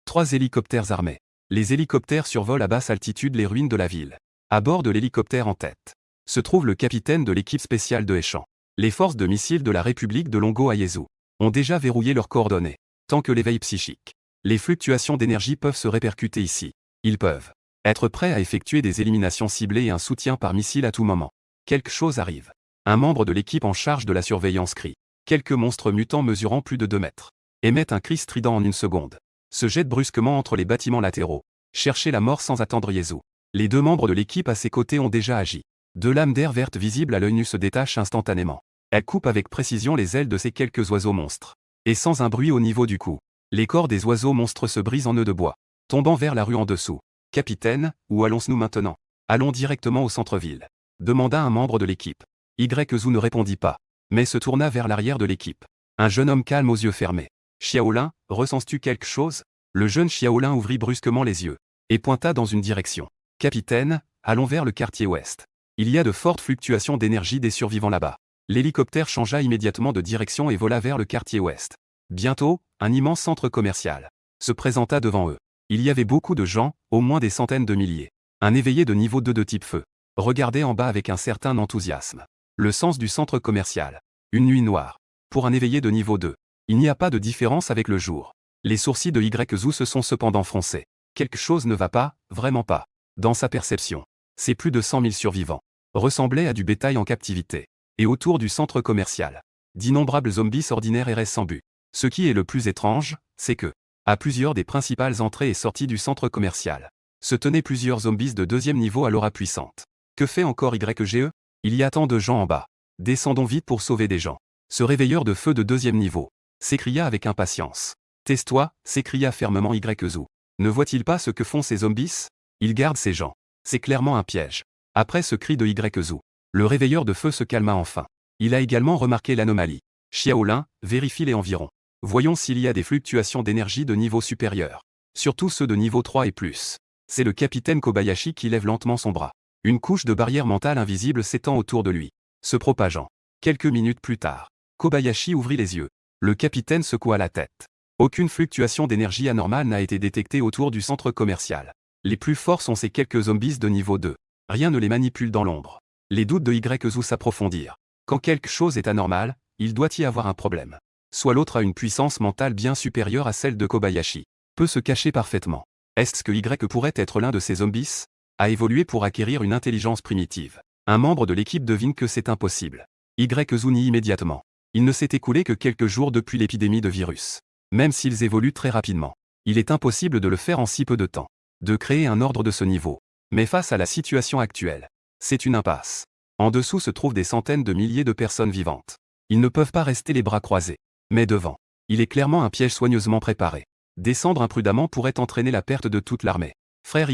A: 3 hélicoptères armés. Les hélicoptères survolent à basse altitude les ruines de la ville. À bord de l'hélicoptère en tête se trouve le capitaine de l'équipe spéciale de Échamp. Les forces de missiles de la République de Longo-Ayezu ont déjà verrouillé leurs coordonnées. Tant que l'éveil psychique, les fluctuations d'énergie peuvent se répercuter ici. Ils peuvent être prêts à effectuer des éliminations ciblées et un soutien par missile à tout moment. Quelque chose arrive. Un membre de l'équipe en charge de la surveillance crie. Quelques monstres mutants mesurant plus de 2 mètres émettent un cri strident en une seconde. Se jettent brusquement entre les bâtiments latéraux. Chercher la mort sans attendre Yezu. Les 2 membres de l'équipe à ses côtés ont déjà agi. 2 lames d'air verte visibles à l'œil nu se détachent instantanément. Elles coupent avec précision les ailes de ces quelques oiseaux monstres. Et sans un bruit au niveau du cou, les corps des oiseaux monstres se brisent en nœuds de bois, tombant vers la rue en dessous. Capitaine, où allons-nous maintenant? Allons directement au centre-ville, demanda un membre de l'équipe. Yzu ne répondit pas, mais se tourna vers l'arrière de l'équipe. Un jeune homme calme aux yeux fermés. Xiaolin, ressens-tu quelque chose? Le jeune Xiaolin ouvrit brusquement les yeux et pointa dans une direction. Capitaine, allons vers le quartier ouest. Il y a de fortes fluctuations d'énergie des survivants là-bas. L'hélicoptère changea immédiatement de direction et vola vers le quartier ouest. Bientôt, un immense centre commercial se présenta devant eux. Il y avait beaucoup de gens, au moins des centaines de milliers. Un éveillé de niveau 2 de type feu regardait en bas avec un certain enthousiasme. Le sens du centre commercial. Une nuit noire. Pour un éveillé de niveau 2. Il n'y a pas de différence avec le jour. Les sourcils de Yzu se sont cependant froncés. Quelque chose ne va pas, vraiment pas. Dans sa perception, ces plus de 100 000 survivants ressemblaient à du bétail en captivité. Et autour du centre commercial, d'innombrables zombies ordinaires erraient sans but. Ce qui est le plus étrange, c'est que, à plusieurs des principales entrées et sorties du centre commercial, se tenaient plusieurs zombies de 2e niveau à l'aura puissante. Que fait encore YGE? Il y a tant de gens en bas. Descendons vite pour sauver des gens. Ce réveilleur de feu de 2e niveau s'écria avec impatience. Tais-toi, s'écria fermement Yzu. Ne voit-il pas ce que font ces zombies? Il garde ces gens. C'est clairement un piège. Après ce cri de Yzu, le réveilleur de feu se calma enfin. Il a également remarqué l'anomalie. Xiaolin, vérifie les environs. Voyons s'il y a des fluctuations d'énergie de niveau supérieur. Surtout ceux de niveau 3 et plus. C'est le capitaine Kobayashi qui lève lentement son bras. Une couche de barrière mentale invisible s'étend autour de lui, se propageant. Quelques minutes plus tard, Kobayashi ouvrit les yeux. Le capitaine secoua la tête. Aucune fluctuation d'énergie anormale n'a été détectée autour du centre commercial. Les plus forts sont ces quelques zombies de niveau 2. Rien ne les manipule dans l'ombre. Les doutes de Yzu s'approfondirent. Quand quelque chose est anormal, il doit y avoir un problème. Soit l'autre a une puissance mentale bien supérieure à celle de Kobayashi. Peut se cacher parfaitement. Est-ce que Y pourrait être l'un de ces zombies? A évolué pour acquérir une intelligence primitive. Un membre de l'équipe devine que c'est impossible. Yzu nie immédiatement. Il ne s'est écoulé que quelques jours depuis l'épidémie de virus. Même s'ils évoluent très rapidement, il est impossible de le faire en si peu de temps. De créer un ordre de ce niveau. Mais face à la situation actuelle, c'est une impasse. En dessous se trouvent des centaines de milliers de personnes vivantes. Ils ne peuvent pas rester les bras croisés. Mais devant, il est clairement un piège soigneusement préparé. Descendre imprudemment pourrait entraîner la perte de toute l'armée. Frère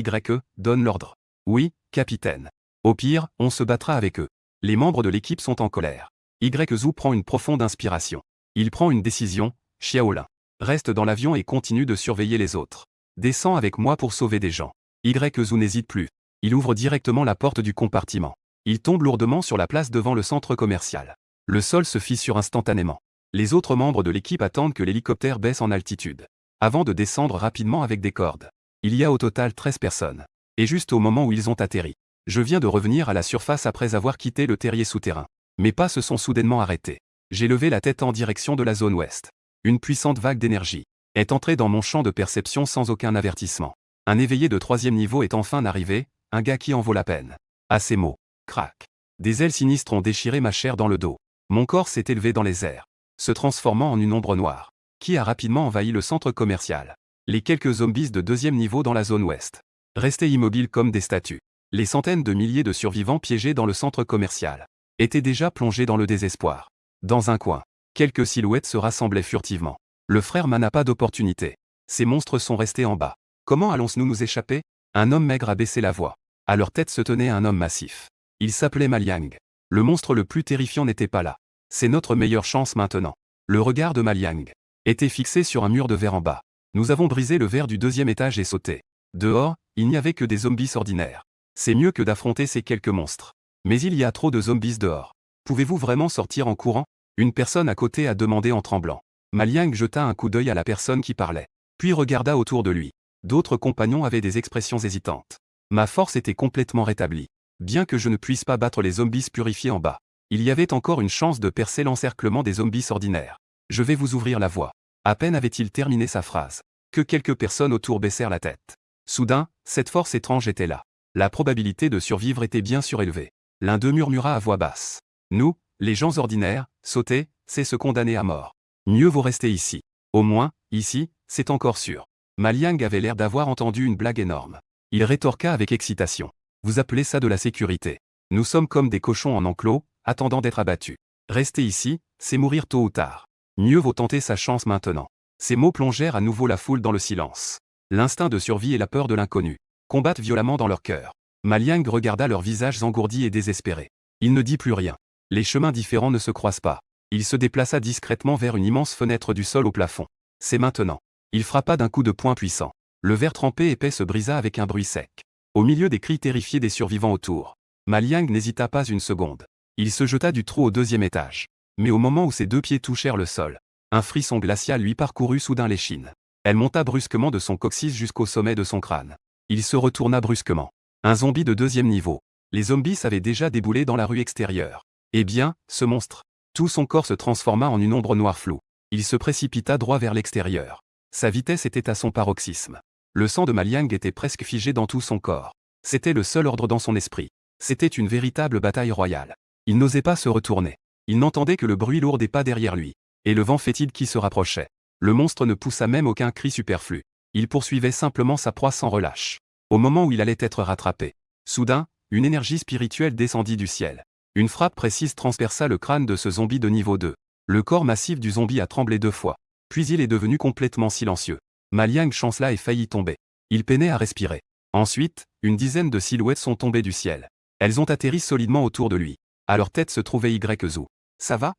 A: donne l'ordre. Oui, capitaine. Au pire, on se battra avec eux. Les membres de l'équipe sont en colère. Yzu prend une profonde inspiration. Il prend une décision. Xiaolin reste dans l'avion et continue de surveiller les autres. Descends avec moi pour sauver des gens. Yzu n'hésite plus. Il ouvre directement la porte du compartiment. Il tombe lourdement sur la place devant le centre commercial. Le sol se fissure instantanément. Les autres membres de l'équipe attendent que l'hélicoptère baisse en altitude, avant de descendre rapidement avec des cordes. Il y a au total 13 personnes. Et juste au moment où ils ont atterri, je viens de revenir à la surface après avoir quitté le terrier souterrain. Mes pas se sont soudainement arrêtés. J'ai levé la tête en direction de la zone ouest. Une puissante vague d'énergie est entrée dans mon champ de perception sans aucun avertissement. Un éveillé de 3e niveau est enfin arrivé, un gars qui en vaut la peine. À ces mots, crac. Des ailes sinistres ont déchiré ma chair dans le dos. Mon corps s'est élevé dans les airs, se transformant en une ombre noire, qui a rapidement envahi le centre commercial. Les quelques zombies de 2e niveau dans la zone ouest restaient immobiles comme des statues. Les centaines de milliers de survivants piégés dans le centre commercial étaient déjà plongés dans le désespoir. Dans un coin, quelques silhouettes se rassemblaient furtivement. Le frère n'a pas d'opportunité. Ces monstres sont restés en bas. Comment allons-nous nous échapper? Un homme maigre a baissé la voix. À leur tête se tenait un homme massif. Il s'appelait Ma Liang. Le monstre le plus terrifiant n'était pas là. C'est notre meilleure chance maintenant. Le regard de Ma Liang était fixé sur un mur de verre en bas. Nous avons brisé le verre du deuxième étage et sauté. Dehors, il n'y avait que des zombies ordinaires. C'est mieux que d'affronter ces quelques monstres. Mais il y a trop de zombies dehors. Pouvez-vous vraiment sortir en courant? Une personne à côté a demandé en tremblant. Ma Liang jeta un coup d'œil à la personne qui parlait, puis regarda autour de lui. D'autres compagnons avaient des expressions hésitantes. Ma force était complètement rétablie. Bien que je ne puisse pas battre les zombies purifiés en bas, il y avait encore une chance de percer l'encerclement des zombies ordinaires. Je vais vous ouvrir la voie. À peine avait-il terminé sa phrase, que quelques personnes autour baissèrent la tête. Soudain, cette force étrange était là. La probabilité de survivre était bien surélevée. L'un d'eux murmura à voix basse. Nous, les gens ordinaires, sauter, c'est se condamner à mort. Mieux vaut rester ici. Au moins, ici, c'est encore sûr. Ma Liang avait l'air d'avoir entendu une blague énorme. Il rétorqua avec excitation. Vous appelez ça de la sécurité? Nous sommes comme des cochons en enclos, attendant d'être abattus. Rester ici, c'est mourir tôt ou tard. Mieux vaut tenter sa chance maintenant. Ces mots plongèrent à nouveau la foule dans le silence. L'instinct de survie et la peur de l'inconnu combattent violemment dans leur cœur. Ma Liang regarda leurs visages engourdis et désespérés. Il ne dit plus rien. Les chemins différents ne se croisent pas. Il se déplaça discrètement vers une immense fenêtre du sol au plafond. C'est maintenant. Il frappa d'un coup de poing puissant. Le verre trempé épais se brisa avec un bruit sec. Au milieu des cris terrifiés des survivants autour, Ma Liang n'hésita pas une seconde. Il se jeta du trou au deuxième étage. Mais au moment où ses deux pieds touchèrent le sol, un frisson glacial lui parcourut soudain l'échine. Elle monta brusquement de son coccyx jusqu'au sommet de son crâne. Il se retourna brusquement. Un zombie de deuxième niveau. Les zombies avaient déjà déboulé dans la rue extérieure. Eh bien, ce monstre. Tout son corps se transforma en une ombre noire floue. Il se précipita droit vers l'extérieur. Sa vitesse était à son paroxysme. Le sang de Ma Liang était presque figé dans tout son corps. C'était le seul ordre dans son esprit. C'était une véritable bataille royale. Il n'osait pas se retourner. Il n'entendait que le bruit lourd des pas derrière lui, et le vent fétide qui se rapprochait. Le monstre ne poussa même aucun cri superflu. Il poursuivait simplement sa proie sans relâche. Au moment où il allait être rattrapé, soudain, une énergie spirituelle descendit du ciel. Une frappe précise transperça le crâne de ce zombie de niveau 2. Le corps massif du zombie a tremblé 2 fois. Puis il est devenu complètement silencieux. Ma Liang chancela et faillit tomber. Il peinait à respirer. Ensuite, une dizaine de silhouettes sont tombées du ciel. Elles ont atterri solidement autour de lui. À leur tête se trouvait Y-Zhu. Ça va?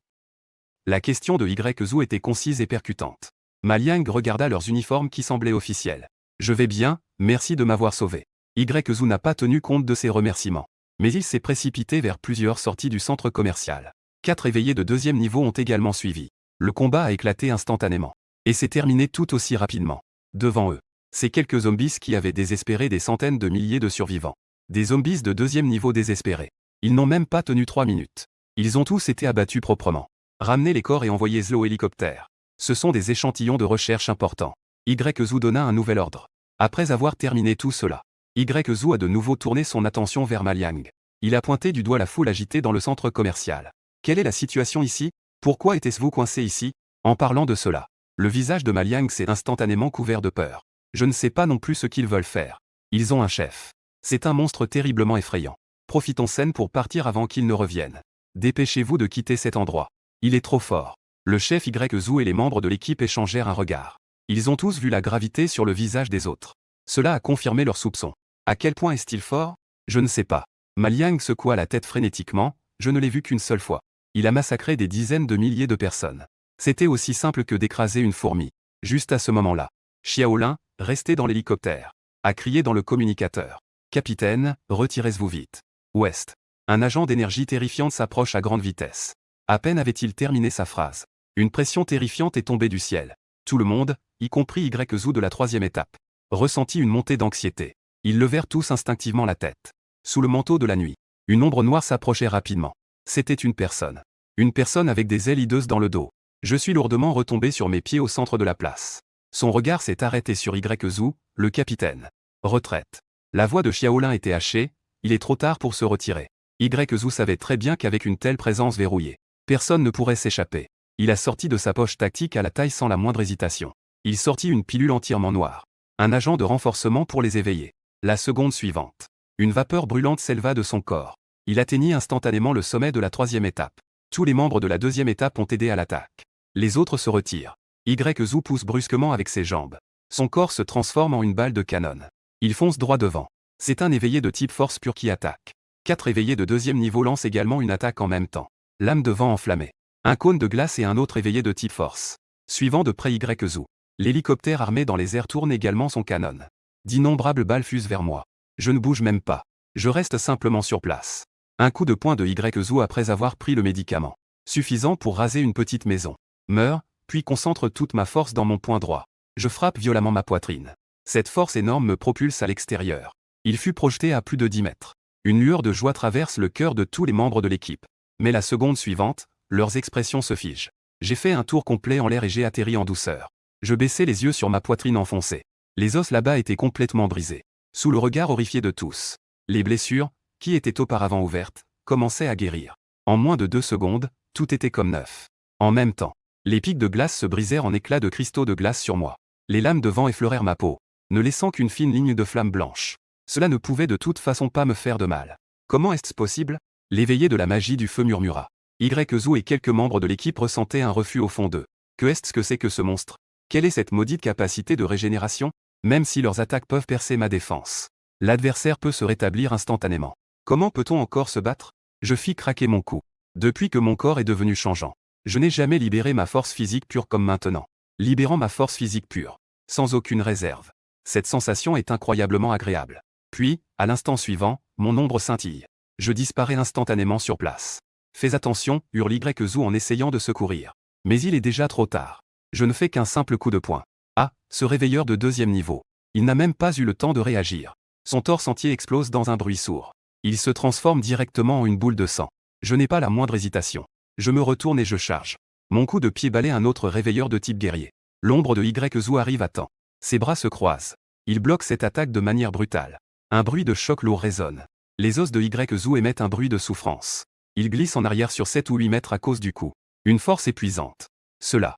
A: La question de Y-Zhu était concise et percutante. Ma Liang regarda leurs uniformes qui semblaient officiels. Je vais bien, merci de m'avoir sauvé. Y-Zhu n'a pas tenu compte de ses remerciements. Mais il s'est précipité vers plusieurs sorties du centre commercial. 4 éveillés de deuxième niveau ont également suivi. Le combat a éclaté instantanément. Et s'est terminé tout aussi rapidement. Devant eux, ces quelques zombies qui avaient désespéré des centaines de milliers de survivants. Des zombies de deuxième niveau désespérés. Ils n'ont même pas tenu 3 minutes. Ils ont tous été abattus proprement. Ramenez les corps et envoyez-les au hélicoptère. Ce sont des échantillons de recherche importants. Y-Zhu donna un nouvel ordre. Après avoir terminé tout cela, Y-Zhu a de nouveau tourné son attention vers Ma Liang. Il a pointé du doigt la foule agitée dans le centre commercial. Quelle est la situation ici? Pourquoi était-vous coincé ici? En parlant de cela, le visage de Ma Liang s'est instantanément couvert de peur. Je ne sais pas non plus ce qu'ils veulent faire. Ils ont un chef. C'est un monstre terriblement effrayant. Profitons-en pour partir avant qu'il ne revienne. Dépêchez-vous de quitter cet endroit. Il est trop fort. Le chef Y-Zhu et les membres de l'équipe échangèrent un regard. Ils ont tous vu la gravité sur le visage des autres. Cela a confirmé leurs soupçons. À quel point est-il fort? Je ne sais pas. Ma Liang secoua la tête frénétiquement, je ne l'ai vu qu'une seule fois. Il a massacré des dizaines de milliers de personnes. C'était aussi simple que d'écraser une fourmi. Juste à ce moment-là, Xiaolin, restez dans l'hélicoptère, a crié dans le communicateur. Capitaine, retirez-vous vite. Ouest. Un agent d'énergie terrifiante s'approche à grande vitesse. À peine avait-il terminé sa phrase. Une pression terrifiante est tombée du ciel. Tout le monde, y compris Y-Zhu de la 3e étape, ressentit une montée d'anxiété. Ils levèrent tous instinctivement la tête. Sous le manteau de la nuit, une ombre noire s'approchait rapidement. C'était une personne. Une personne avec des ailes hideuses dans le dos. Je suis lourdement retombé sur mes pieds au centre de la place. Son regard s'est arrêté sur Y-Zhu, le capitaine. Retraite. La voix de Xiaolin était hachée, il est trop tard pour se retirer. Y-Zhu savait très bien qu'avec une telle présence verrouillée, personne ne pourrait s'échapper. Il a sorti de sa poche tactique à la taille sans la moindre hésitation. Il sortit une pilule entièrement noire. Un agent de renforcement pour les éveiller. La seconde suivante. Une vapeur brûlante s'éleva de son corps. Il atteignit instantanément le sommet de la 3e étape. Tous les membres de la 2e étape ont aidé à l'attaque. Les autres se retirent. Y-Zhu pousse brusquement avec ses jambes. Son corps se transforme en une balle de canon. Il fonce droit devant. C'est un éveillé de type force pure qui attaque. 4 éveillés de deuxième niveau lancent également une attaque en même temps. Lame de vent enflammée. Un cône de glace et un autre éveillé de type force. Suivant de près Y-Zoo. L'hélicoptère armé dans les airs tourne également son canon. D'innombrables balles fusent vers moi. Je ne bouge même pas. Je reste simplement sur place. Un coup de poing de Y-Zoo après avoir pris le médicament. Suffisant pour raser une petite maison. Meurs, puis concentre toute ma force dans mon poing droit. Je frappe violemment ma poitrine. Cette force énorme me propulse à l'extérieur. Il fut projeté à plus de 10 mètres. Une lueur de joie traverse le cœur de tous les membres de l'équipe. Mais la seconde suivante, leurs expressions se figent. J'ai fait un tour complet en l'air et j'ai atterri en douceur. Je baissai les yeux sur ma poitrine enfoncée. Les os là-bas étaient complètement brisés. Sous le regard horrifié de tous. Les blessures, qui étaient auparavant ouvertes, commençaient à guérir. En moins de 2 secondes, tout était comme neuf. En même temps, les pics de glace se brisèrent en éclats de cristaux de glace sur moi. Les lames de vent effleurèrent ma peau, ne laissant qu'une fine ligne de flamme blanche. Cela ne pouvait de toute façon pas me faire de mal. Comment est-ce possible? L'éveillé de la magie du feu murmura. Y-Zoo et quelques membres de l'équipe ressentaient un refus au fond d'eux. Que est-ce que c'est que ce monstre? Quelle est cette maudite capacité de régénération? Même si leurs attaques peuvent percer ma défense, l'adversaire peut se rétablir instantanément. Comment peut-on encore se battre? Je fis craquer mon cou. Depuis que mon corps est devenu changeant, je n'ai jamais libéré ma force physique pure comme maintenant. Libérant ma force physique pure, sans aucune réserve. Cette sensation est incroyablement agréable. Puis, à l'instant suivant, mon ombre scintille. Je disparais instantanément sur place. Fais attention, hurle Y-Zoo en essayant de secourir. Mais il est déjà trop tard. Je ne fais qu'un simple coup de poing. Ah, ce réveilleur de deuxième niveau. Il n'a même pas eu le temps de réagir. Son torse entier explose dans un bruit sourd. Il se transforme directement en une boule de sang. Je n'ai pas la moindre hésitation. Je me retourne et je charge. Mon coup de pied balaie un autre réveilleur de type guerrier. L'ombre de Y-Zoo arrive à temps. Ses bras se croisent. Il bloque cette attaque de manière brutale. Un bruit de choc lourd résonne. Les os de Y-Zoo émettent un bruit de souffrance. Il glisse en arrière sur 7 ou 8 mètres à cause du coup. Une force épuisante. Cela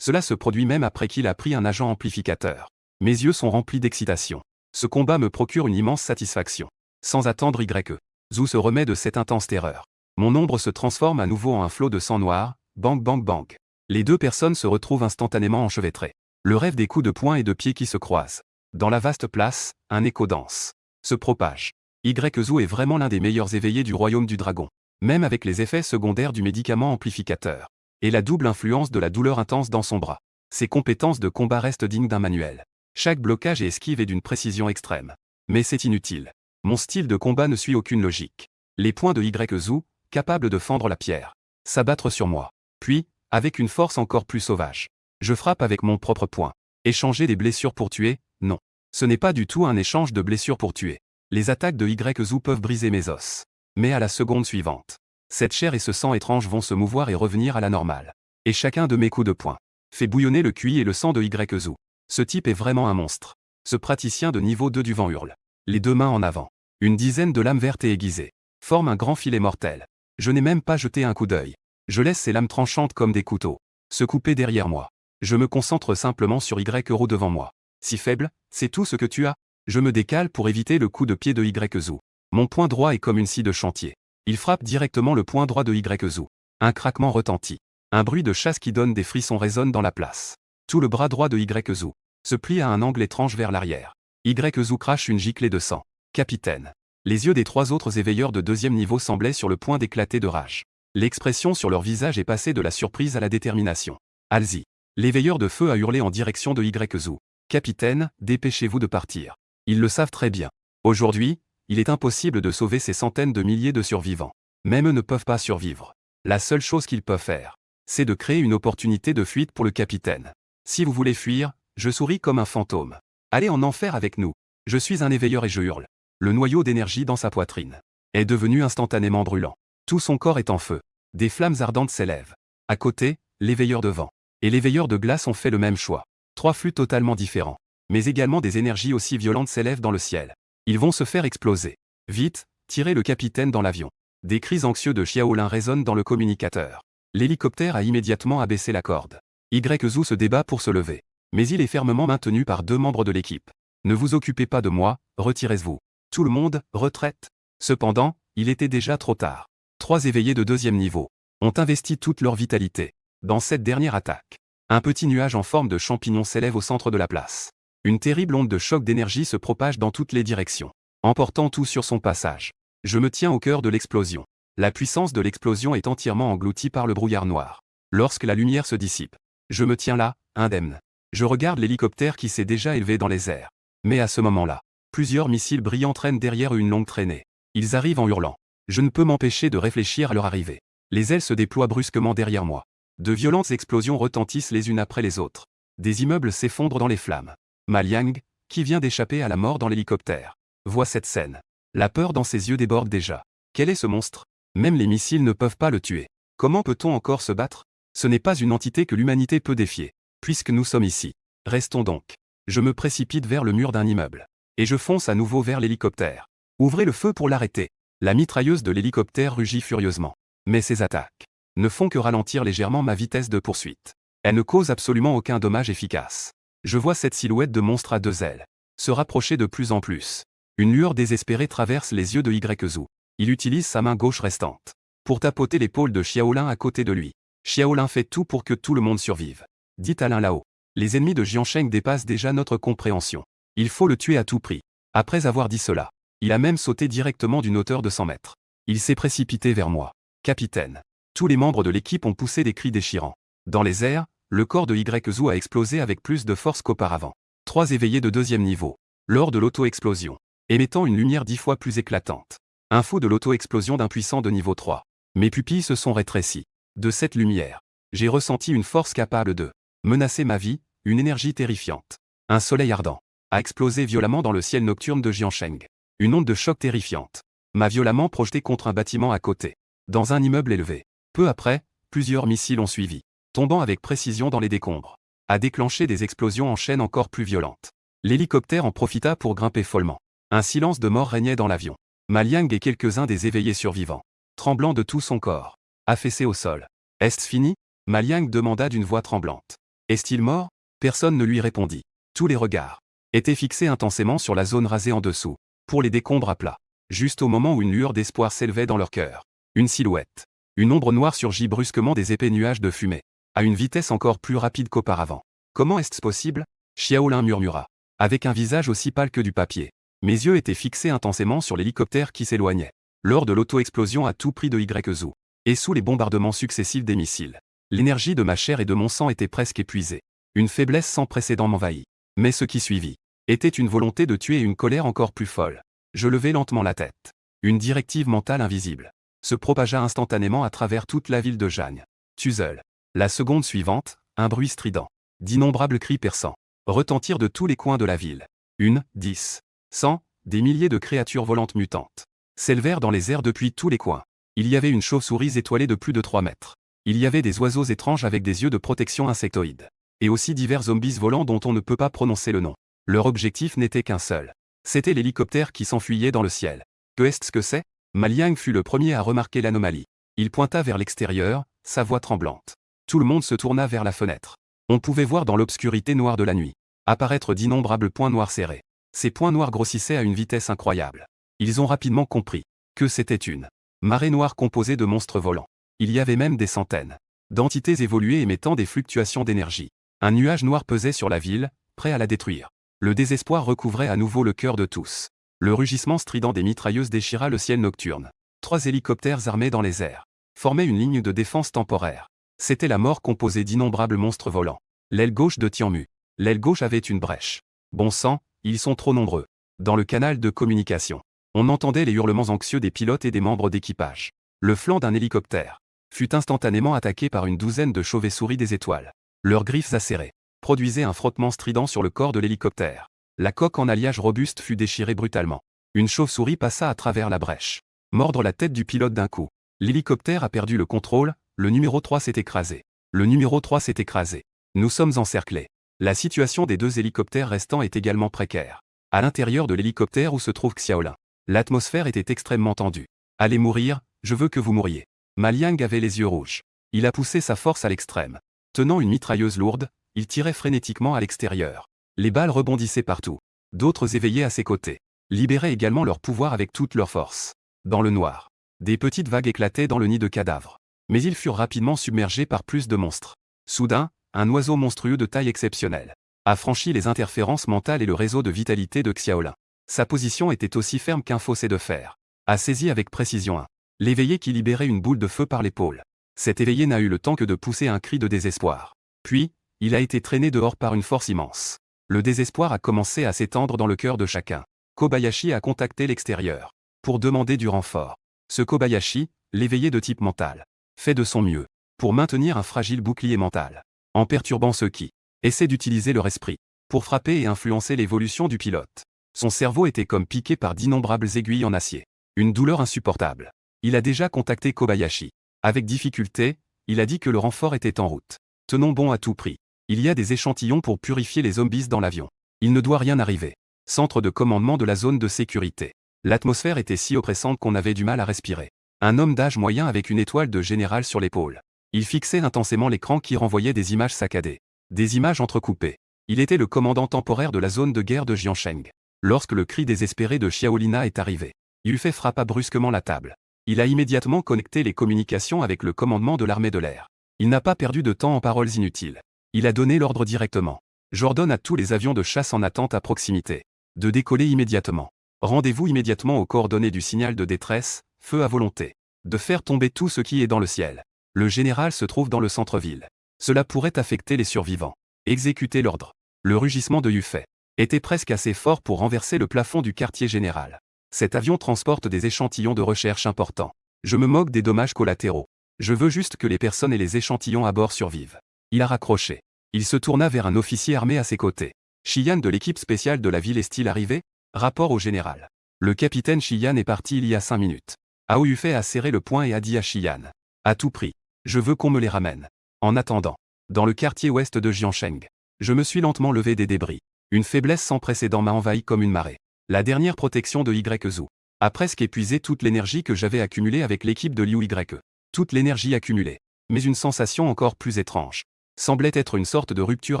A: se produit même après qu'il a pris un agent amplificateur. Mes yeux sont remplis d'excitation. Ce combat me procure une immense satisfaction. Sans attendre Y-Zoo se remet de cette intense terreur. Mon ombre se transforme à nouveau en un flot de sang noir, bang bang bang. Les deux personnes se retrouvent instantanément enchevêtrées. Le rêve des coups de poing et de pied qui se croisent. Dans la vaste place, un écho dense se propage. Y-Zoo est vraiment l'un des meilleurs éveillés du royaume du dragon. Même avec les effets secondaires du médicament amplificateur. Et la double influence de la douleur intense dans son bras. Ses compétences de combat restent dignes d'un manuel. Chaque blocage et esquive est d'une précision extrême. Mais c'est inutile. Mon style de combat ne suit aucune logique. Les poings de Y-Zoo, capables de fendre la pierre, s'abattre sur moi. Puis, avec une force encore plus sauvage, je frappe avec mon propre poing. Échanger des blessures pour tuer? Non. Ce n'est pas du tout un échange de blessures pour tuer. Les attaques de Y-Zoo peuvent briser mes os. Mais à la seconde suivante, cette chair et ce sang étrange vont se mouvoir et revenir à la normale. Et chacun de mes coups de poing fait bouillonner le QI et le sang de Y-Zoo. Ce type est vraiment un monstre. Ce praticien de niveau 2 du vent hurle. Les deux mains en avant. Une dizaine de lames vertes et aiguisées forment un grand filet mortel. Je n'ai même pas jeté un coup d'œil. Je laisse ces lames tranchantes comme des couteaux se couper derrière moi. Je me concentre simplement sur Y-Euro devant moi. Si faible, c'est tout ce que tu as? Je me décale pour éviter le coup de pied de Y-Zoo. Mon poing droit est comme une scie de chantier. Il frappe directement le poing droit de Y-Zoo. Un craquement retentit. Un bruit de chasse qui donne des frissons résonne dans la place. Tout le bras droit de Y-Zoo se plie à un angle étrange vers l'arrière. Y-Zoo crache une giclée de sang. Capitaine. Les yeux des 3 autres éveilleurs de deuxième niveau semblaient sur le point d'éclater de rage. L'expression sur leur visage est passée de la surprise à la détermination. Allez-y. L'éveilleur de feu a hurlé en direction de Y-Zoo. Capitaine, dépêchez-vous de partir. Ils le savent très bien. Aujourd'hui, il est impossible de sauver ces centaines de milliers de survivants. Même eux ne peuvent pas survivre. La seule chose qu'ils peuvent faire, c'est de créer une opportunité de fuite pour le capitaine. Si vous voulez fuir, je souris comme un fantôme. Allez en enfer avec nous. Je suis un éveilleur et je hurle. Le noyau d'énergie dans sa poitrine est devenu instantanément brûlant. Tout son corps est en feu. Des flammes ardentes s'élèvent. À côté, l'éveilleur de vent et l'éveilleur de glace ont fait le même choix. 3 flux totalement différents. Mais également des énergies aussi violentes s'élèvent dans le ciel. Ils vont se faire exploser. Vite, tirez le capitaine dans l'avion. Des cris anxieux de Xiaolin résonnent dans le communicateur. L'hélicoptère a immédiatement abaissé la corde. Y-Zoo se débat pour se lever. Mais il est fermement maintenu par 2 membres de l'équipe. Ne vous occupez pas de moi, retirez-vous. Tout le monde, retraite. Cependant, il était déjà trop tard. 3 éveillés de deuxième niveau ont investi toute leur vitalité dans cette dernière attaque. Un petit nuage en forme de champignon s'élève au centre de la place. Une terrible onde de choc d'énergie se propage dans toutes les directions. emportant tout sur son passage. Je me tiens au cœur de l'explosion. La puissance de l'explosion est entièrement engloutie par le brouillard noir. Lorsque la lumière se dissipe, je me tiens là, indemne. Je regarde l'hélicoptère qui s'est déjà élevé dans les airs. Mais à ce moment-là, plusieurs missiles brillants traînent derrière une longue traînée. Ils arrivent en hurlant. Je ne peux m'empêcher de réfléchir à leur arrivée. Les ailes se déploient brusquement derrière moi. De violentes explosions retentissent les unes après les autres. Des immeubles s'effondrent dans les flammes. Ma Liang, qui vient d'échapper à la mort dans l'hélicoptère, voit cette scène. La peur dans ses yeux déborde déjà. Quel est ce monstre? Même les missiles ne peuvent pas le tuer. Comment peut-on encore se battre? Ce n'est pas une entité que l'humanité peut défier. Puisque nous sommes ici, restons donc. Je me précipite vers le mur d'un immeuble. Et je fonce à nouveau vers l'hélicoptère. Ouvrez le feu pour l'arrêter. La mitrailleuse de l'hélicoptère rugit furieusement. Mais ces attaques ne font que ralentir légèrement ma vitesse de poursuite. Elles ne causent absolument aucun dommage efficace. Je vois cette silhouette de monstre à deux ailes se rapprocher de plus en plus. Une lueur désespérée traverse les yeux de Yzhu. Il utilise sa main gauche restante pour tapoter l'épaule de Xiaolin à côté de lui. Xiaolin fait tout pour que tout le monde survive. Dit Alain Lao. Les ennemis de Jiansheng dépassent déjà notre compréhension. Il faut le tuer à tout prix. Après avoir dit cela, il a même sauté directement d'une hauteur de 100 mètres. Il s'est précipité vers moi. Capitaine. Tous les membres de l'équipe ont poussé des cris déchirants. Dans les airs, le corps de Yzhu a explosé avec plus de force qu'auparavant. 3 éveillés de 2e niveau. Lors de l'auto-explosion. Émettant une lumière 10 fois plus éclatante. Info de l'auto-explosion d'un puissant de niveau 3. Mes pupilles se sont rétrécies. De cette lumière, j'ai ressenti une force capable de menacer ma vie, une énergie terrifiante. Un soleil ardent a explosé violemment dans le ciel nocturne de Jiansheng. Une onde de choc terrifiante m'a violemment projeté contre un bâtiment à côté, dans un immeuble élevé. Peu après, plusieurs missiles ont suivi, tombant avec précision dans les décombres, a déclenché des explosions en chaîne encore plus violentes. L'hélicoptère en profita pour grimper follement. Un silence de mort régnait dans l'avion. Ma Liang et quelques-uns des éveillés survivants, tremblant de tout son corps, affaissés au sol. Est-ce fini? Ma Liang demanda d'une voix tremblante. Est-il mort? Personne ne lui répondit. Tous les regards étaient fixés intensément sur la zone rasée en dessous, pour les décombres à plat. Juste au moment où une lueur d'espoir s'élevait dans leur cœur. Une silhouette. Une ombre noire surgit brusquement des épais nuages de fumée, à une vitesse encore plus rapide qu'auparavant. Comment est-ce possible? Xiaolin murmura, avec un visage aussi pâle que du papier. Mes yeux étaient fixés intensément sur l'hélicoptère qui s'éloignait, lors de l'auto-explosion à tout prix de Yzhu, et sous les bombardements successifs des missiles. L'énergie de ma chair et de mon sang était presque épuisée. Une faiblesse sans précédent m'envahit. Mais ce qui suivit était une volonté de tuer et une colère encore plus folle. Je levai lentement la tête. Une directive mentale invisible se propagea instantanément à travers toute la ville de Jagne. Tuzel. La seconde suivante, un bruit strident, d'innombrables cris perçants, retentirent de tous les coins de la ville. 1, 10, 100, des milliers de créatures volantes mutantes s'élevèrent dans les airs depuis tous les coins. Il y avait une chauve-souris étoilée de plus de 3 mètres. Il y avait des oiseaux étranges avec des yeux de protection insectoïdes. Et aussi divers zombies volants dont on ne peut pas prononcer le nom. Leur objectif n'était qu'un seul. C'était l'hélicoptère qui s'enfuyait dans le ciel. Que est-ce que c'est? Ma Liang fut le premier à remarquer l'anomalie. Il pointa vers l'extérieur, sa voix tremblante. Tout le monde se tourna vers la fenêtre. On pouvait voir dans l'obscurité noire de la nuit apparaître d'innombrables points noirs serrés. Ces points noirs grossissaient à une vitesse incroyable. Ils ont rapidement compris que c'était une marée noire composée de monstres volants. Il y avait même des centaines d'entités évoluées émettant des fluctuations d'énergie. Un nuage noir pesait sur la ville, prêt à la détruire. Le désespoir recouvrait à nouveau le cœur de tous. Le rugissement strident des mitrailleuses déchira le ciel nocturne. 3 hélicoptères armés dans les airs formaient une ligne de défense temporaire. C'était la mort composée d'innombrables monstres volants. L'aile gauche de Tianmu. L'aile gauche avait une brèche. Bon sang, ils sont trop nombreux. Dans le canal de communication, on entendait les hurlements anxieux des pilotes et des membres d'équipage. Le flanc d'un hélicoptère fut instantanément attaqué par une douzaine de chauves-souris des étoiles. Leurs griffes acérées produisaient un frottement strident sur le corps de l'hélicoptère. La coque en alliage robuste fut déchirée brutalement. Une chauve-souris passa à travers la brèche. Mordre la tête du pilote d'un coup. L'hélicoptère a perdu le contrôle, le numéro 3 s'est écrasé. Le numéro 3 s'est écrasé. Nous sommes encerclés. La situation des 2 hélicoptères restants est également précaire. À l'intérieur de l'hélicoptère où se trouve Xiaolin, l'atmosphère était extrêmement tendue. Allez mourir, je veux que vous mouriez. Ma Liang avait les yeux rouges. Il a poussé sa force à l'extrême. Tenant une mitrailleuse lourde, il tirait frénétiquement à l'extérieur. Les balles rebondissaient partout. D'autres éveillés à ses côtés libéraient également leur pouvoir avec toute leur force. Dans le noir, des petites vagues éclataient dans le nid de cadavres. Mais ils furent rapidement submergés par plus de monstres. Soudain, un oiseau monstrueux de taille exceptionnelle a franchi les interférences mentales et le réseau de vitalité de Xiaolin. Sa position était aussi ferme qu'un fossé de fer. A saisi avec précision l'éveillé qui libérait une boule de feu par l'épaule. Cet éveillé n'a eu le temps que de pousser un cri de désespoir. Puis, il a été traîné dehors par une force immense. Le désespoir a commencé à s'étendre dans le cœur de chacun. Kobayashi a contacté l'extérieur pour demander du renfort. Ce Kobayashi, l'éveillé de type mental, fait de son mieux pour maintenir un fragile bouclier mental, en perturbant ceux qui essaient d'utiliser leur esprit pour frapper et influencer l'évolution du pilote. Son cerveau était comme piqué par d'innombrables aiguilles en acier. Une douleur insupportable. Il a déjà contacté Kobayashi. Avec difficulté, il a dit que le renfort était en route. Tenons bon à tout prix. Il y a des échantillons pour purifier les zombies dans l'avion. Il ne doit rien arriver. Centre de commandement de la zone de sécurité. L'atmosphère était si oppressante qu'on avait du mal à respirer. Un homme d'âge moyen avec une étoile de général sur l'épaule. Il fixait intensément l'écran qui renvoyait des images saccadées. Des images entrecoupées. Il était le commandant temporaire de la zone de guerre de Jiancheng. Lorsque le cri désespéré de Xiaolina est arrivé, Yufei frappa brusquement la table. Il a immédiatement connecté les communications avec le commandement de l'armée de l'air. Il n'a pas perdu de temps en paroles inutiles. Il a donné l'ordre directement. J'ordonne à tous les avions de chasse en attente à proximité de décoller immédiatement. Rendez-vous immédiatement aux coordonnées du signal de détresse, feu à volonté. De faire tomber tout ce qui est dans le ciel. Le général se trouve dans le centre-ville. Cela pourrait affecter les survivants. Exécutez l'ordre. Le rugissement de Yufei était presque assez fort pour renverser le plafond du quartier général. Cet avion transporte des échantillons de recherche importants. Je me moque des dommages collatéraux. Je veux juste que les personnes et les échantillons à bord survivent. Il a raccroché. Il se tourna vers un officier armé à ses côtés. Shiyan de l'équipe spéciale de la ville est-il arrivé? Rapport au général. Le capitaine Shiyan est parti il y a 5 minutes. Ao Yufei a serré le poing et a dit à Shiyan. À tout prix. Je veux qu'on me les ramène. En attendant. Dans le quartier ouest de Jiancheng. Je me suis lentement levé des débris. Une faiblesse sans précédent m'a envahi comme une marée. La dernière protection de YZU a presque épuisé toute l'énergie que j'avais accumulée avec l'équipe de Liu YE. Toute l'énergie accumulée. Mais une sensation encore plus étrange semblait être une sorte de rupture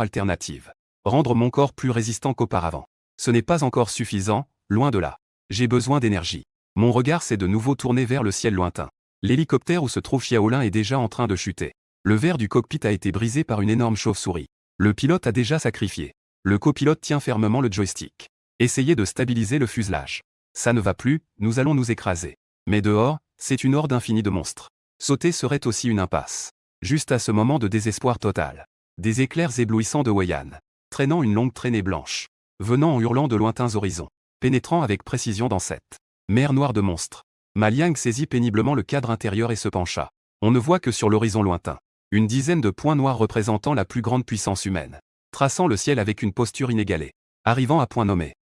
A: alternative. Rendre mon corps plus résistant qu'auparavant. Ce n'est pas encore suffisant, loin de là. J'ai besoin d'énergie. Mon regard s'est de nouveau tourné vers le ciel lointain. L'hélicoptère où se trouve Xiaolin est déjà en train de chuter. Le verre du cockpit a été brisé par une énorme chauve-souris. Le pilote a déjà sacrifié. Le copilote tient fermement le joystick. Essayez de stabiliser le fuselage. Ça ne va plus, nous allons nous écraser. Mais dehors, c'est une horde infinie de monstres. Sauter serait aussi une impasse. Juste à ce moment de désespoir total. Des éclairs éblouissants de Weiyan. Traînant une longue traînée blanche. Venant en hurlant de lointains horizons. Pénétrant avec précision dans cette mer noire de monstres. Ma Liang saisit péniblement le cadre intérieur et se pencha. On ne voit que sur l'horizon lointain. Une dizaine de points noirs représentant la plus grande puissance humaine. Traçant le ciel avec une posture inégalée. Arrivant à point nommé.